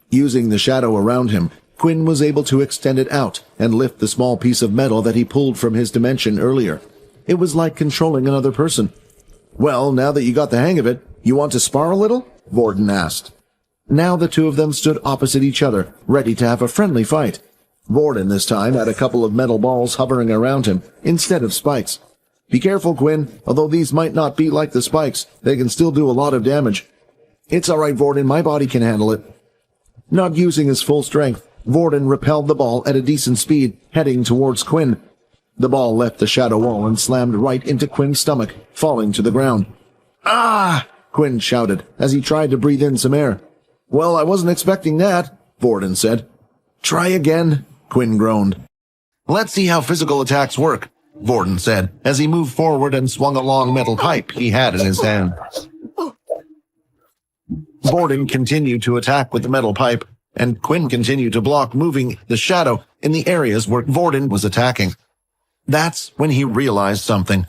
Using the shadow around him, Quinn was able to extend it out and lift the small piece of metal that he pulled from his dimension earlier. It was like controlling another person. Well, now that you got the hang of it, you want to spar a little? Vorden asked. Now the two of them stood opposite each other, ready to have a friendly fight. Vorden this time had a couple of metal balls hovering around him, instead of spikes. Be careful, Quinn. Although these might not be like the spikes, they can still do a lot of damage. It's all right, Vorden. My body can handle it. Not using his full strength, Vorden repelled the ball at a decent speed, heading towards Quinn. The ball left the shadow wall and slammed right into Quinn's stomach, falling to the ground. Ah! Quinn shouted as he tried to breathe in some air. Well, I wasn't expecting that, Vorden said. Try again, Quinn groaned. Let's see how physical attacks work, Vorden said as he moved forward and swung a long metal pipe he had in his hand. Vorden continued to attack with the metal pipe, and Quinn continued to block, moving the shadow in the areas where Vorden was attacking. That's when he realized something.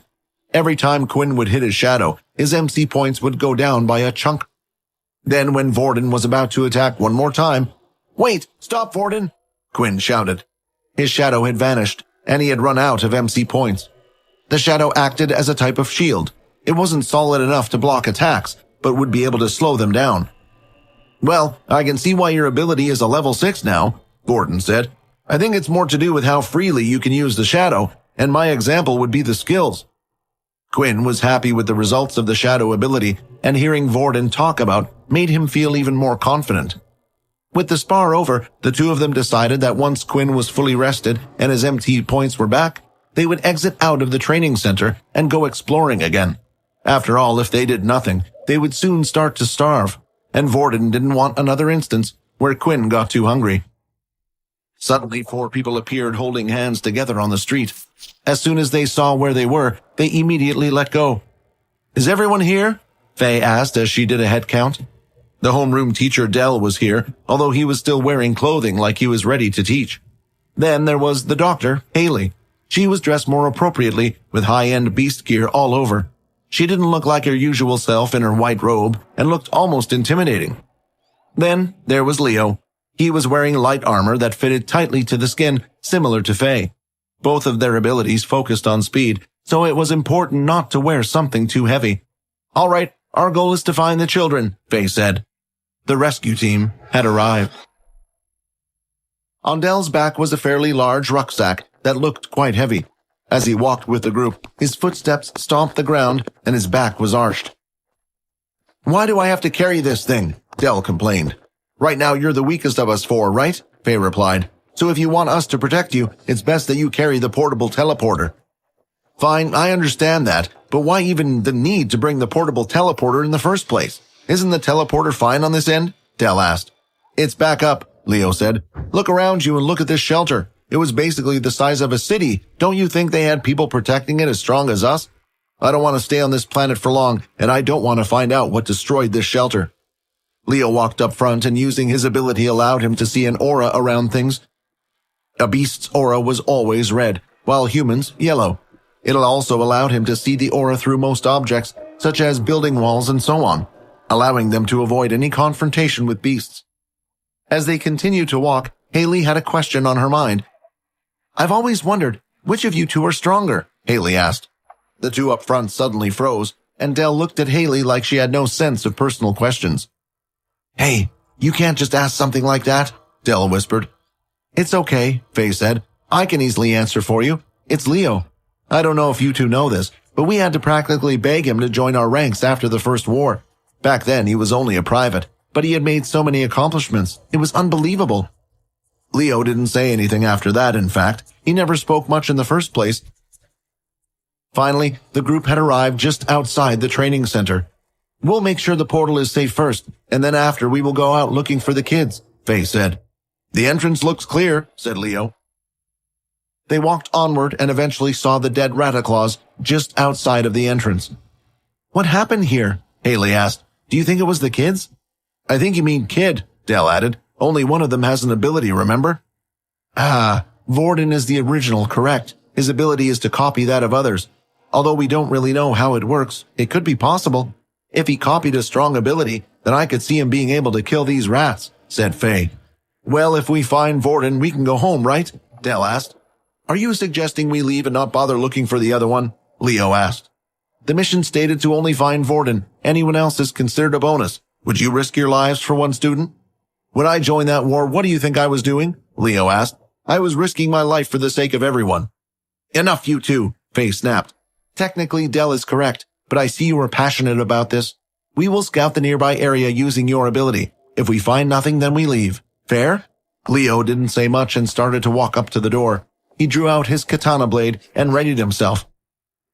Every time Quinn would hit his shadow, his MC points would go down by a chunk. Then when Vorden was about to attack one more time, Wait! Stop, Vorden! Quinn shouted. His shadow had vanished, and he had run out of MC points. The shadow acted as a type of shield. It wasn't solid enough to block attacks, but would be able to slow them down. Well, I can see why your ability is a level 6 now, Vorden said. I think it's more to do with how freely you can use the shadow, and my example would be the skills. Quinn was happy with the results of the shadow ability, and hearing Vorden talk about made him feel even more confident. With the spar over, the two of them decided that once Quinn was fully rested and his MT points were back, they would exit out of the training center and go exploring again. After all, if they did nothing, they would soon start to starve, and Vorden didn't want another instance where Quinn got too hungry. Suddenly, 4 people appeared holding hands together on the street. As soon as they saw where they were, they immediately let go. Is everyone here? Faye asked as she did a head count. The homeroom teacher Dell was here, although he was still wearing clothing like he was ready to teach. Then there was the doctor, Haley. She was dressed more appropriately, with high-end beast gear all over. She didn't look like her usual self in her white robe, and looked almost intimidating. Then there was Leo. He was wearing light armor that fitted tightly to the skin, similar to Faye. Both of their abilities focused on speed, so it was important not to wear something too heavy. All right, our goal is to find the children, Faye said. The rescue team had arrived. On Dell's back was a fairly large rucksack that looked quite heavy. As he walked with the group, his footsteps stomped the ground and his back was arched. Why do I have to carry this thing? Dell complained. Right now you're the weakest of us 4, right? Faye replied. So if you want us to protect you, it's best that you carry the portable teleporter. Fine, I understand that, but why even the need to bring the portable teleporter in the first place? Isn't the teleporter fine on this end? Dell asked. It's back up, Leo said. Look around you and look at this shelter. It was basically the size of a city. Don't you think they had people protecting it as strong as us? I don't want to stay on this planet for long, and I don't want to find out what destroyed this shelter. Leo walked up front and using his ability allowed him to see an aura around things. A beast's aura was always red, while humans, yellow. It also allowed him to see the aura through most objects, such as building walls and so on, allowing them to avoid any confrontation with beasts. As they continued to walk, Haley had a question on her mind. I've always wondered, which of you two are stronger? Haley asked. The two up front suddenly froze, and Dell looked at Haley like she had no sense of personal questions. Hey, you can't just ask something like that, Dell whispered. It's okay, Faye said. I can easily answer for you. It's Leo. I don't know if you two know this, but we had to practically beg him to join our ranks after the first war. Back then, he was only a private, but he had made so many accomplishments. It was unbelievable. Leo didn't say anything after that, in fact. He never spoke much in the first place. Finally, the group had arrived just outside the training center. We'll make sure the portal is safe first, and then after we will go out looking for the kids, Faye said. The entrance looks clear, said Leo. They walked onward and eventually saw the dead Rataclaws just outside of the entrance. What happened here? Haley asked. Do you think it was the kids? I think you mean kid, Dell added. Only one of them has an ability, remember? Ah, Vorden is the original, correct. His ability is to copy that of others. Although we don't really know how it works, it could be possible. If he copied a strong ability, then I could see him being able to kill these rats, said Faye. Well, if we find Vorden, we can go home, right? Dell asked. Are you suggesting we leave and not bother looking for the other one? Leo asked. The mission stated to only find Vorden. Anyone else is considered a bonus. Would you risk your lives for one student? When I joined that war, what do you think I was doing? Leo asked. I was risking my life for the sake of everyone. Enough, you two, Faye snapped. Technically, Dell is correct, but I see you are passionate about this. We will scout the nearby area using your ability. If we find nothing, then we leave. Fair? Leo didn't say much and started to walk up to the door. He drew out his katana blade and readied himself.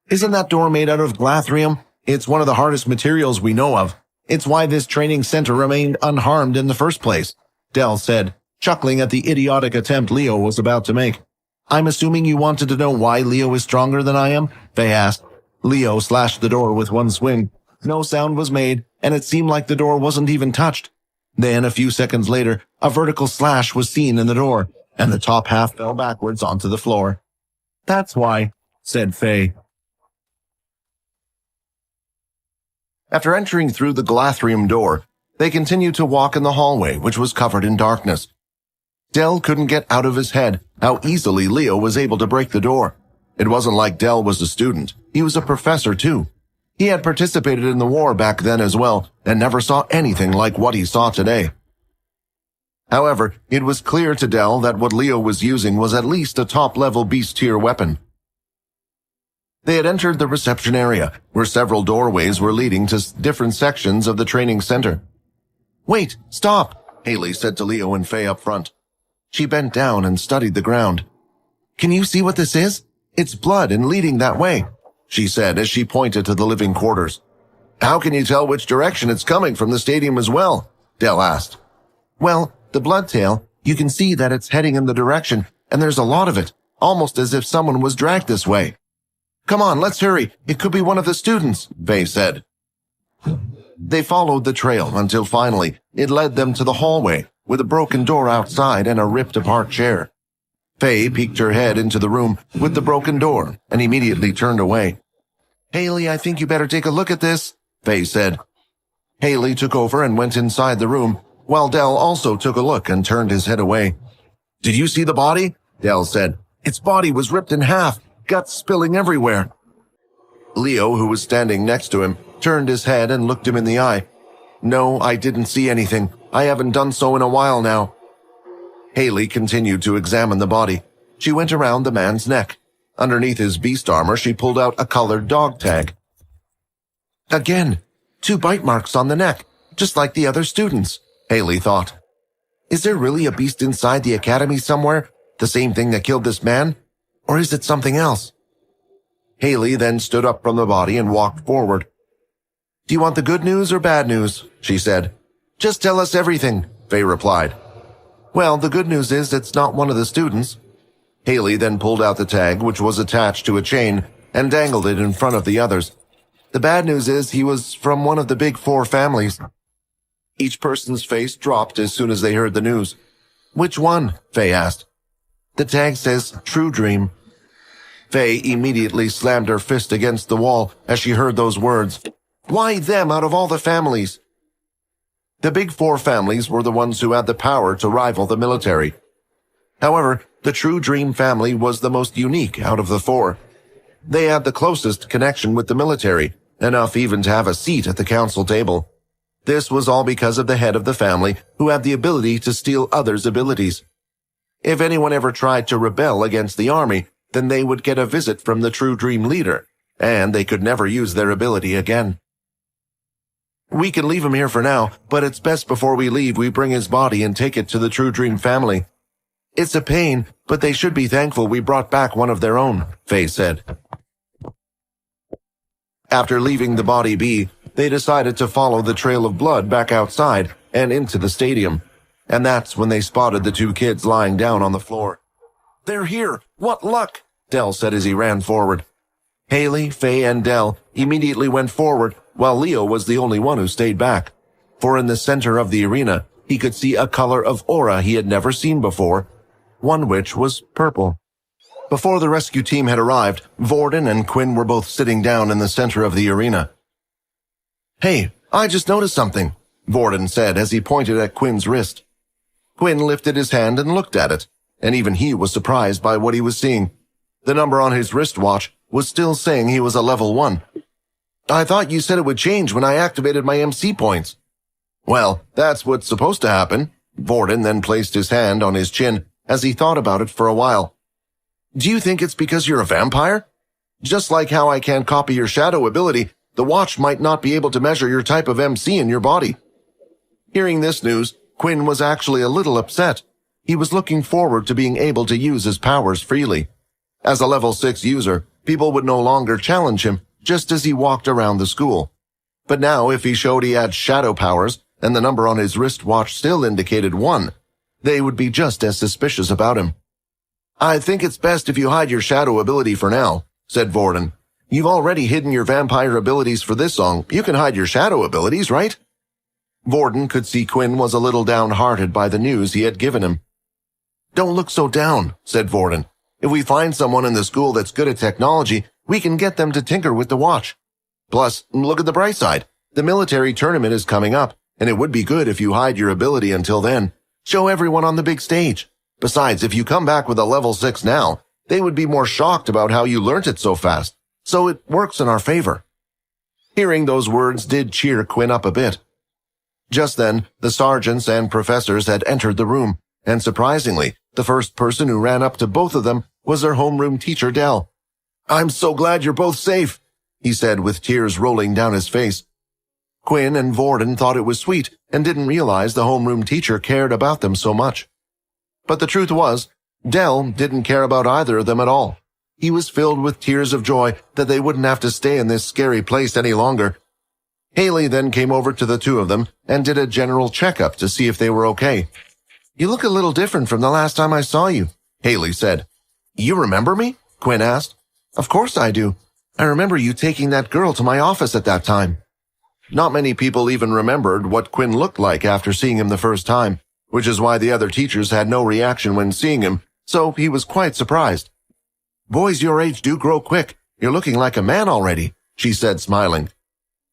Isn't that door made out of glathrium? It's one of the hardest materials we know of. It's why this training center remained unharmed in the first place, Dell said, chuckling at the idiotic attempt Leo was about to make. I'm assuming you wanted to know why Leo is stronger than I am? Faye asked. Leo slashed the door with one swing. No sound was made, and it seemed like the door wasn't even touched. Then, a few seconds later, a vertical slash was seen in the door, and the top half fell backwards onto the floor. That's why, said Faye. After entering through the glathrium door, they continued to walk in the hallway, which was covered in darkness. Dell couldn't get out of his head how easily Leo was able to break the door. It wasn't like Dell was a student. He was a professor, too. He had participated in the war back then as well, and never saw anything like what he saw today. However, it was clear to Dell that what Leo was using was at least a top-level beast-tier weapon. They had entered the reception area, where several doorways were leading to different sections of the training center. Wait, stop, Haley said to Leo and Faye up front. She bent down and studied the ground. Can you see what this is? It's blood and leading that way, she said as she pointed to the living quarters. How can you tell which direction it's coming from the stadium as well? Dell asked. Well, the blood tail, you can see that it's heading in the direction, and there's a lot of it, almost as if someone was dragged this way. Come on, let's hurry. It could be one of the students, Faye said. They followed the trail until finally it led them to the hallway with a broken door outside and a ripped-apart chair. Faye peeked her head into the room with the broken door and immediately turned away. Haley, I think you better take a look at this, Faye said. Haley took over and went inside the room, while Dell also took a look and turned his head away. Did you see the body? Dell said. Its body was ripped in half, guts spilling everywhere. Leo, who was standing next to him, turned his head and looked him in the eye. No, I didn't see anything. I haven't done so in a while now. Haley continued to examine the body. She went around the man's neck. Underneath his beast armor, she pulled out a colored dog tag. Again, 2 bite marks on the neck, just like the other students, Haley thought. Is there really a beast inside the academy somewhere? The same thing that killed this man? Or is it something else? Haley then stood up from the body and walked forward. Do you want the good news or bad news? She said. Just tell us everything, Faye replied. Well, the good news is it's not one of the students. Haley then pulled out the tag, which was attached to a chain, and dangled it in front of the others. The bad news is he was from one of the big 4 families. Each person's face dropped as soon as they heard the news. Which one? Faye asked. The tag says True Dream. Faye immediately slammed her fist against the wall as she heard those words. Why them out of all the families? The big 4 families were the ones who had the power to rival the military. However, the True Dream family was the most unique out of the 4. They had the closest connection with the military, enough even to have a seat at the council table. This was all because of the head of the family who had the ability to steal others' abilities. If anyone ever tried to rebel against the army, then they would get a visit from the True Dream leader, and they could never use their ability again. We can leave him here for now, but it's best before we leave we bring his body and take it to the True Dream family. It's a pain, but they should be thankful we brought back one of their own, Faye said. After leaving the body be, They decided to follow the trail of blood back outside and into the stadium. And that's when they spotted the two kids lying down on the floor. "They're here! What luck!" Del said as he ran forward. Haley, Faye, and Del immediately went forward, while Leo was the only one who stayed back. For in the center of the arena, he could see a color of aura he had never seen before, one which was purple. Before the rescue team had arrived, Vorden and Quinn were both sitting down in the center of the arena. "Hey, I just noticed something," Vorden said as he pointed at Quinn's wrist. Quinn lifted his hand and looked at it, and even he was surprised by what he was seeing. The number on his wristwatch was still saying he was a level 1. "I thought you said it would change when I activated my MC points." "Well, that's what's supposed to happen." Vorden then placed his hand on his chin as he thought about it for a while. "Do you think it's because you're a vampire? Just like how I can't copy your shadow ability, the watch might not be able to measure your type of MC in your body." Hearing this news, Quinn was actually a little upset. He was looking forward to being able to use his powers freely. As a level 6 user, people would no longer challenge him just as he walked around the school. But now if he showed he had shadow powers and the number on his wristwatch still indicated 1, they would be just as suspicious about him. "I think it's best if you hide your shadow ability for now," said Vorden. "You've already hidden your vampire abilities for this song. You can hide your shadow abilities, right?" Vorden could see Quinn was a little downhearted by the news he had given him. "Don't look so down," said Vorden. "If we find someone in the school that's good at technology, we can get them to tinker with the watch. Plus, look at the bright side. The military tournament is coming up, and it would be good if you hide your ability until then. Show everyone on the big stage. Besides, if you come back with a level 6 now, they would be more shocked about how you learnt it so fast, so it works in our favor." Hearing those words did cheer Quinn up a bit. Just then, the sergeants and professors had entered the room, and surprisingly, the first person who ran up to both of them was their homeroom teacher, Del. "I'm so glad you're both safe," he said with tears rolling down his face. Quinn and Vorden thought it was sweet and didn't realize the homeroom teacher cared about them so much. But the truth was, Del didn't care about either of them at all. He was filled with tears of joy that they wouldn't have to stay in this scary place any longer. Haley then came over to the two of them and did a general checkup to see if they were okay. "You look a little different from the last time I saw you," Haley said. "You remember me?" Quinn asked. "Of course I do. I remember you taking that girl to my office at that time." Not many people even remembered what Quinn looked like after seeing him the first time, which is why the other teachers had no reaction when seeing him, so he was quite surprised. "Boys your age do grow quick. You're looking like a man already," she said, smiling.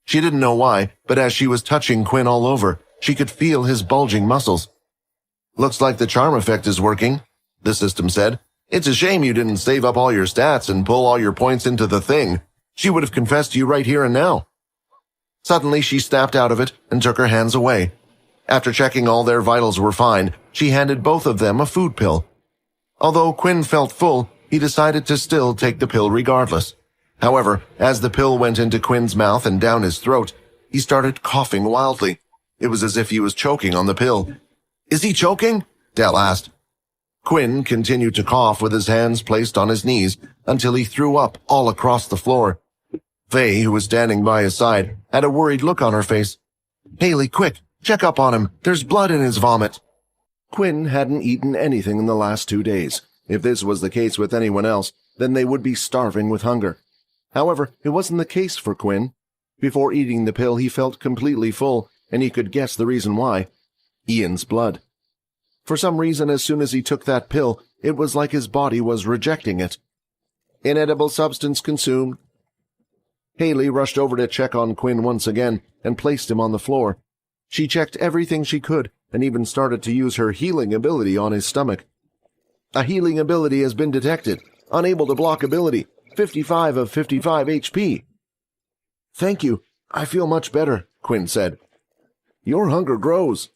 She didn't know why, but as she was touching Quinn all over, she could feel his bulging muscles. "Looks like the charm effect is working," the system said. "It's a shame you didn't save up all your stats and pull all your points into the thing. She would have confessed to you right here and now." Suddenly she snapped out of it and took her hands away. After checking all their vitals were fine, she handed both of them a food pill. Although Quinn felt full, he decided to still take the pill regardless. However, as the pill went into Quinn's mouth and down his throat, he started coughing wildly. It was as if he was choking on the pill. "Is he choking?" Del asked. Quinn continued to cough with his hands placed on his knees until he threw up all across the floor. Faye, who was standing by his side, had a worried look on her face. "Haley, quick, check up on him. There's blood in his vomit." Quinn hadn't eaten anything in the last 2 days. If this was the case with anyone else, then they would be starving with hunger. However, it wasn't the case for Quinn. Before eating the pill, he felt completely full, and he could guess the reason why. Ian's blood. For some reason, as soon as he took that pill, it was like his body was rejecting it. Inedible substance consumed. Haley rushed over to check on Quinn once again and placed him on the floor. She checked everything she could and even started to use her healing ability on his stomach. "A healing ability has been detected. Unable to block ability. 55 of 55 HP. "Thank you. I feel much better," Quinn said. "Your hunger grows."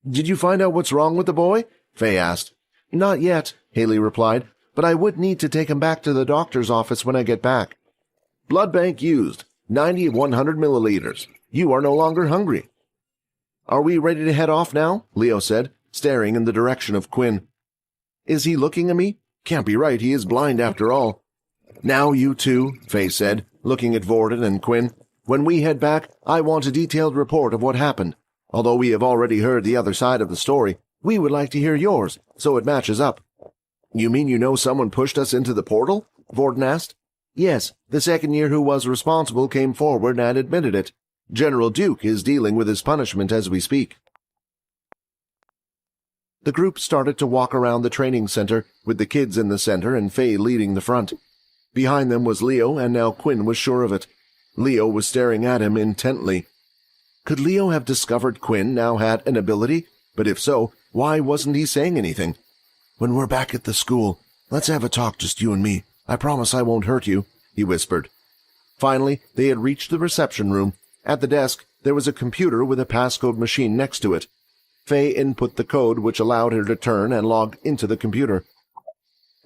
"Did you find out what's wrong with the boy?" Faye asked. "Not yet," Haley replied, "but I would need to take him back to the doctor's office when I get back." "Blood bank used. 90 of 100 milliliters. You are no longer hungry." "Are we ready to head off now?" Leo said, staring in the direction of Quinn. "Is he looking at me? Can't be right, he is blind after all." "Now you two," Faye said, looking at Vorden and Quinn. When we head back, I want a detailed report of what happened. Although we have already heard the other side of the story, we would like to hear yours, so it matches up." "You mean you know someone pushed us into the portal?" Vorden asked. "Yes, the second year who was responsible came forward and admitted it. General Duke is dealing with his punishment as we speak." The group started to walk around the training center, with the kids in the center and Faye leading the front. Behind them was Leo, and now Quinn was sure of it. Leo was staring at him intently. Could Leo have discovered Quinn now had an ability? But if so, why wasn't he saying anything? "When we're back at the school, let's have a talk, just you and me. I promise I won't hurt you," he whispered. Finally, they had reached the reception room. At the desk, there was a computer with a passcode machine next to it. Faye input the code which allowed her to turn and log into the computer.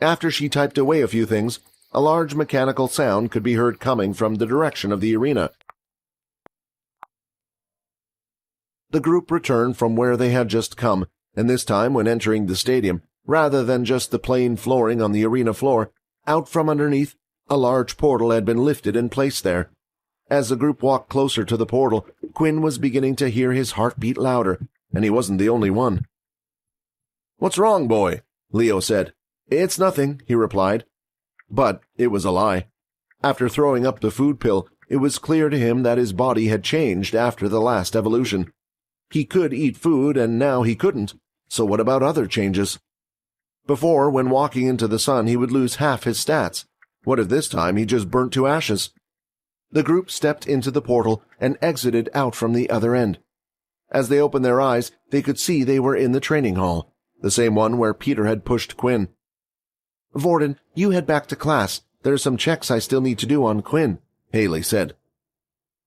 After she typed away a few things, a large mechanical sound could be heard coming from the direction of the arena. The group returned from where they had just come, and this time when entering the stadium, rather than just the plain flooring on the arena floor, out from underneath, a large portal had been lifted and placed there. As the group walked closer to the portal, Quinn was beginning to hear his heart beat louder, and he wasn't the only one. "What's wrong, boy?" Leo said. "It's nothing," he replied. But it was a lie. After throwing up the food pill, it was clear to him that his body had changed after the last evolution. He could eat food, and now he couldn't. So what about other changes? Before, when walking into the sun, he would lose half his stats. What if this time he just burnt to ashes? The group stepped into the portal and exited out from the other end. As they opened their eyes, they could see they were in the training hall, the same one where Peter had pushed Quinn. "Vorden, you head back to class. There are some checks I still need to do on Quinn," Haley said.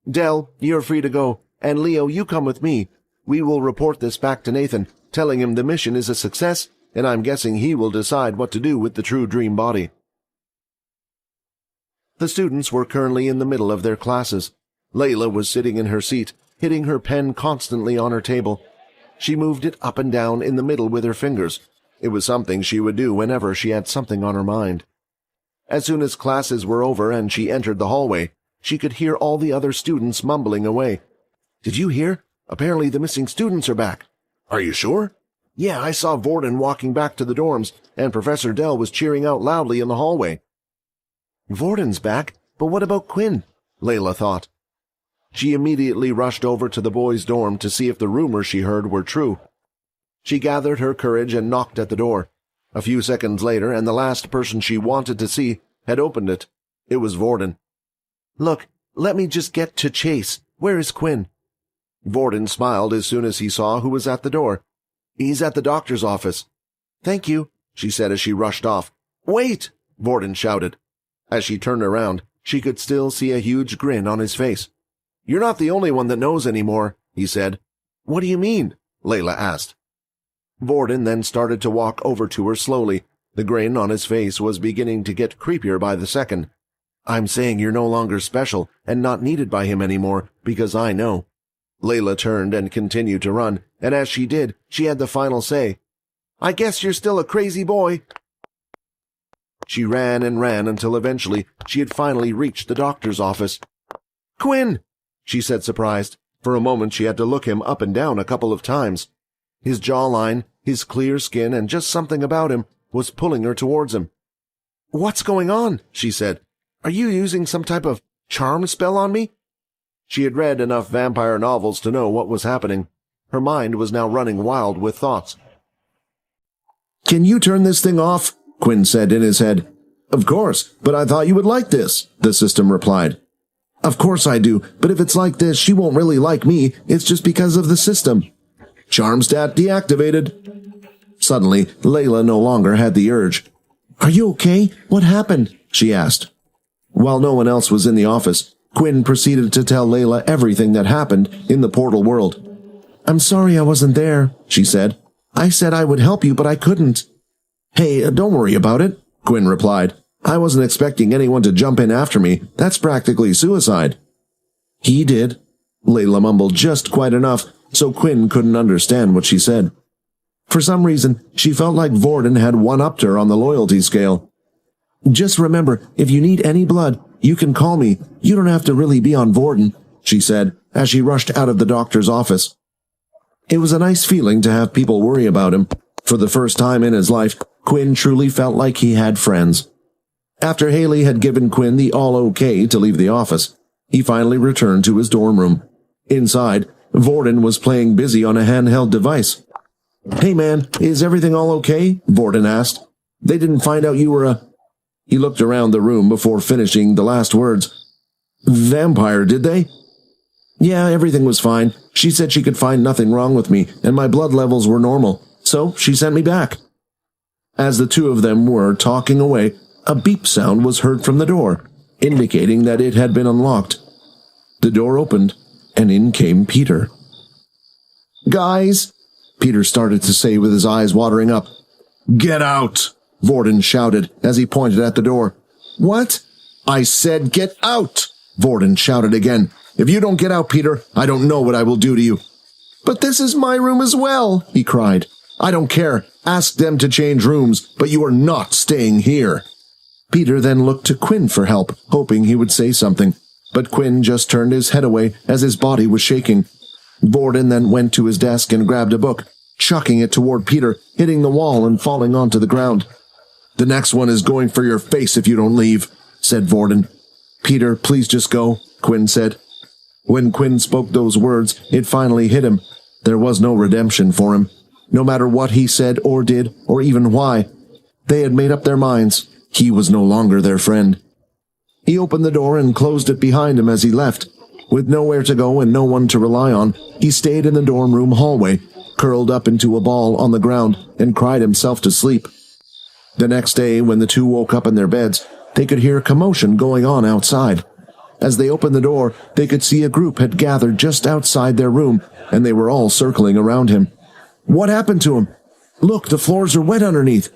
"Del, you're free to go, and Leo, you come with me. We will report this back to Nathan, telling him the mission is a success, and I'm guessing he will decide what to do with the true dream body." The students were currently in the middle of their classes. Layla was sitting in her seat, hitting her pen constantly on her table. She moved it up and down in the middle with her fingers. It was something she would do whenever she had something on her mind. As soon as classes were over and she entered the hallway, she could hear all the other students mumbling away. "Did you hear? Apparently the missing students are back." "Are you sure?" "Yeah, I saw Vorden walking back to the dorms, and Professor Dell was cheering out loudly in the hallway." "Vorden's back, but what about Quinn?" Layla thought. She immediately rushed over to the boys' dorm to see if the rumors she heard were true. She gathered her courage and knocked at the door. A few seconds later, and the last person she wanted to see had opened it. It was Vorden. "Look, let me just get to Chase. Where is Quinn?" Vorden smiled as soon as he saw who was at the door. "He's at the doctor's office." "Thank you," she said as she rushed off. "Wait!" Vorden shouted. As she turned around, she could still see a huge grin on his face. "You're not the only one that knows anymore," he said. "What do you mean?" Layla asked. Vorden then started to walk over to her slowly. The grin on his face was beginning to get creepier by the second. "I'm saying you're no longer special and not needed by him anymore, because I know." Layla turned and continued to run, and as she did, she had the final say. "I guess you're still a crazy boy." She ran and ran until eventually she had finally reached the doctor's office. "Quinn!" she said, surprised. For a moment she had to look him up and down a couple of times. His jawline, his clear skin, and just something about him was pulling her towards him. "What's going on?" she said. "Are you using some type of charm spell on me?" She had read enough vampire novels to know what was happening. Her mind was now running wild with thoughts. "Can you turn this thing off?" Quinn said in his head. "Of course, but I thought you would like this," the system replied. "Of course I do, but if it's like this, she won't really like me. It's just because of the system." "Charm stat deactivated." Suddenly, Layla no longer had the urge. "Are you okay? What happened?" she asked. While no one else was in the office, Quinn proceeded to tell Layla everything that happened in the portal world. "I'm sorry I wasn't there," she said. "I said I would help you, but I couldn't." "Hey, don't worry about it," Quinn replied. "I wasn't expecting anyone to jump in after me. That's practically suicide." "He did," Layla mumbled just quite enough so Quinn couldn't understand what she said. For some reason, she felt like Vorden had one-upped her on the loyalty scale. "Just remember, if you need any blood, you can call me. You don't have to really be on Vorden. she said, as she rushed out of the doctor's office. It was a nice feeling to have people worry about him. For the first time in his life, Quinn truly felt like he had friends. After Haley had given Quinn the all-okay to leave the office, he finally returned to his dorm room. Inside, Vorden was playing busy on a handheld device. "Hey man, is everything all okay?" Vorden asked. "They didn't find out you were a—" He looked around the room before finishing the last words. "Vampire, did they?" "Yeah, everything was fine. She said she could find nothing wrong with me, and my blood levels were normal, so she sent me back." As the two of them were talking away, a beep sound was heard from the door, indicating that it had been unlocked. The door opened, and in came Peter. "Guys," Peter started to say with his eyes watering up. "Get out!" Vorden shouted as he pointed at the door. "What?" "I said get out!" Vorden shouted again. "If you don't get out, Peter, I don't know what I will do to you." "But this is my room as well," he cried. "I don't care. Ask them to change rooms, but you are not staying here." Peter then looked to Quinn for help, hoping he would say something, but Quinn just turned his head away as his body was shaking. Vorden then went to his desk and grabbed a book, chucking it toward Peter, hitting the wall and falling onto the ground. "The next one is going for your face if you don't leave," said Vorden. "Peter, please just go," Quinn said. When Quinn spoke those words, it finally hit him. There was no redemption for him. No matter what he said or did, or even why, they had made up their minds. He was no longer their friend. He opened the door and closed it behind him as he left. With nowhere to go and no one to rely on, he stayed in the dorm room hallway, curled up into a ball on the ground, and cried himself to sleep. The next day, when the two woke up in their beds, they could hear commotion going on outside. As they opened the door, they could see a group had gathered just outside their room, and they were all circling around him. "What happened to him? Look, the floors are wet underneath.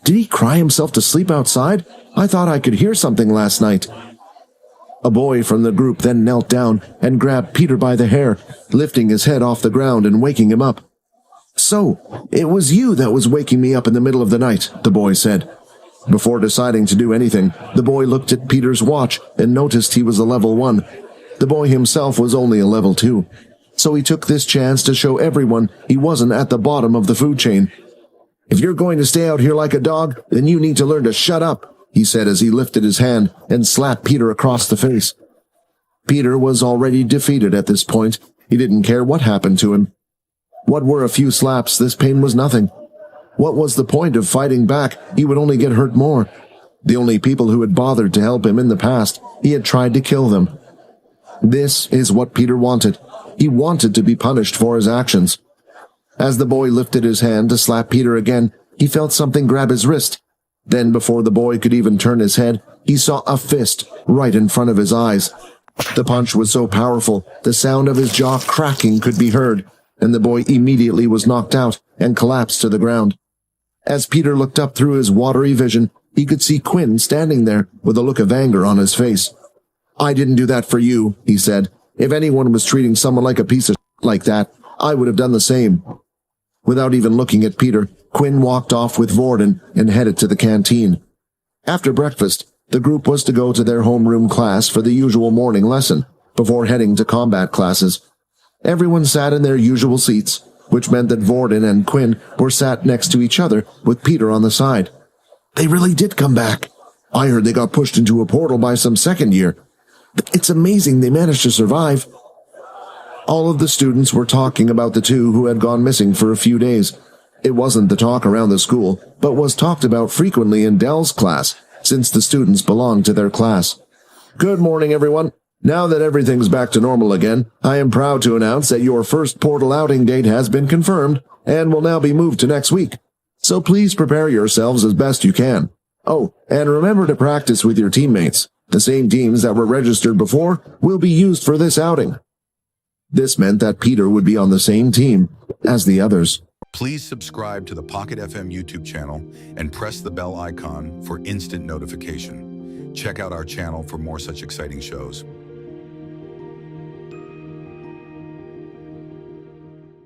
Did he cry himself to sleep outside? I thought I could hear something last night." A boy from the group then knelt down and grabbed Peter by the hair, lifting his head off the ground and waking him up. "So, it was you that was waking me up in the middle of the night," the boy said. Before deciding to do anything, the boy looked at Peter's watch and noticed he was a level 1. The boy himself was only a level 2. So he took this chance to show everyone he wasn't at the bottom of the food chain. "If you're going to stay out here like a dog, then you need to learn to shut up," he said as he lifted his hand and slapped Peter across the face. Peter was already defeated at this point. He didn't care what happened to him. What were a few slaps? This pain was nothing. What was the point of fighting back? He would only get hurt more. The only people who had bothered to help him in the past, he had tried to kill them. This is what Peter wanted. He wanted to be punished for his actions. As the boy lifted his hand to slap Peter again, he felt something grab his wrist. Then, before the boy could even turn his head, he saw a fist right in front of his eyes. The punch was so powerful, the sound of his jaw cracking could be heard, and the boy immediately was knocked out and collapsed to the ground. As Peter looked up through his watery vision, he could see Quinn standing there with a look of anger on his face. "I didn't do that for you," he said. "If anyone was treating someone like a piece of like that, I would have done the same." Without even looking at Peter, Quinn walked off with Vorden and headed to the canteen. After breakfast, the group was to go to their homeroom class for the usual morning lesson, before heading to combat classes. Everyone sat in their usual seats, which meant that Vorden and Quinn were sat next to each other with Peter on the side. "They really did come back. I heard they got pushed into a portal by some second year. It's amazing they managed to survive." All of the students were talking about the two who had gone missing for a few days. It wasn't the talk around the school, but was talked about frequently in Dell's class, since the students belonged to their class. "Good morning, everyone. Now that everything's back to normal again, I am proud to announce that your first portal outing date has been confirmed and will now be moved to next week. So please prepare yourselves as best you can. Oh, and remember to practice with your teammates. The same teams that were registered before will be used for this outing." This meant that Peter would be on the same team as the others. Please subscribe to the Pocket FM YouTube channel and press the bell icon for instant notification. Check out our channel for more such exciting shows.